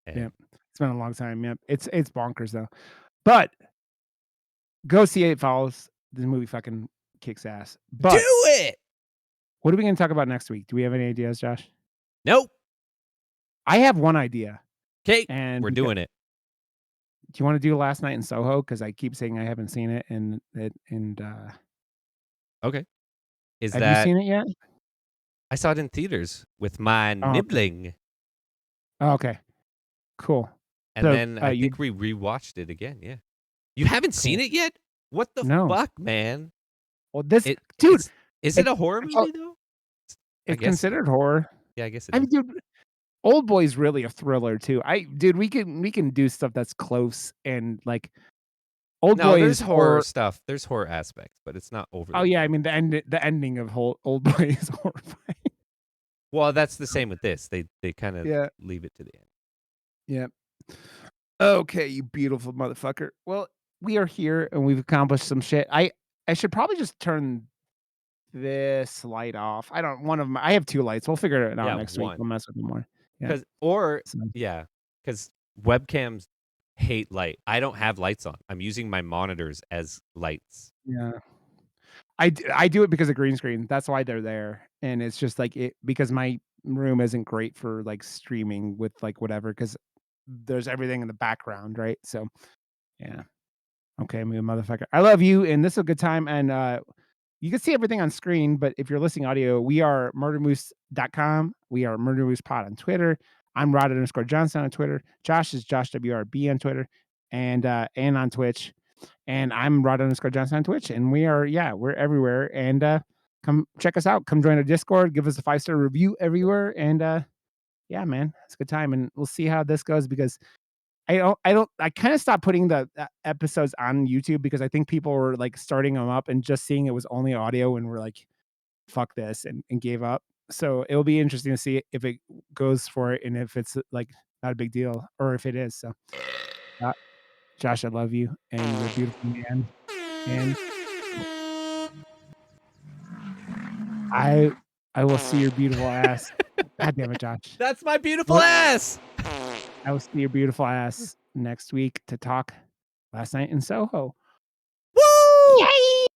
yeah. and It's been a long time. Yep. It's bonkers though. But go see It Follows. This movie fucking kicks ass. do But it. what are we gonna talk about next week? Do we have any ideas, Josh? Nope. I have one idea. Okay, And we're because doing it. do you want to do Last Night in Soho? Because I keep saying I haven't seen it, and Okay. Is have you that seen it yet? I saw it in theaters with my Oh, okay. nibbling, Oh, okay. Cool. and So, then I you think we rewatched it again. Yeah. You haven't seen cool. it yet? What the No. fuck, man? Well, this It dude, is it it a horror oh, movie though? I It's guess so. considered horror. Yeah, I guess it I mean, is. dude, Old Boy's really a thriller too. Dude, we can do stuff that's close and, like, Old No, Boy there's is horror horror. stuff. There's horror aspects, but it's not Oh, overly yeah, I horror. mean, the ending of whole Old Boy is horrifying. Well, that's the same with this. They kind of Yeah, leave it to the end. yeah. Okay, you beautiful motherfucker. Well, we are here and we've accomplished some shit. I should probably just turn this light off. I don't one of my I have 2 lights. We'll figure it out Yeah, next week. We'll one. mess with them more. Yeah. Cause or So, yeah, cause webcams hate light. I don't have lights on. I'm using my monitors as lights. yeah. I do it because of green screen. That's why they're there, and it's just, like, it because my room isn't great for, like, streaming with, like, whatever. Because there's everything in the background, right? So, yeah. Okay, me motherfucker. I love you, and this is a good time, and, you can see everything on screen, but if you're listening audio, we are murdermoose.com. We are Murder Moose Pod on Twitter. I'm Rod_Johnson on Twitter. Josh is Josh WRB on Twitter and on Twitch. And I'm Rod_Johnson on Twitch. And we are, yeah, we're everywhere. And come check us out. Come join our Discord. Give us a 5-star review everywhere. And yeah, man, it's a good time. And we'll see how this goes because I kind of stopped putting the episodes on YouTube because I think people were like starting them up and just seeing it was only audio and we're like, fuck this and gave up. So it'll be interesting to see if it goes for it and if it's like not a big deal or if it is. So, uh, Josh, I love you and you're a beautiful man. And I I will see your beautiful ass. God damn it, Josh. That's my beautiful What ass. I will see your beautiful ass next week to talk last night in Soho. Woo! Yay!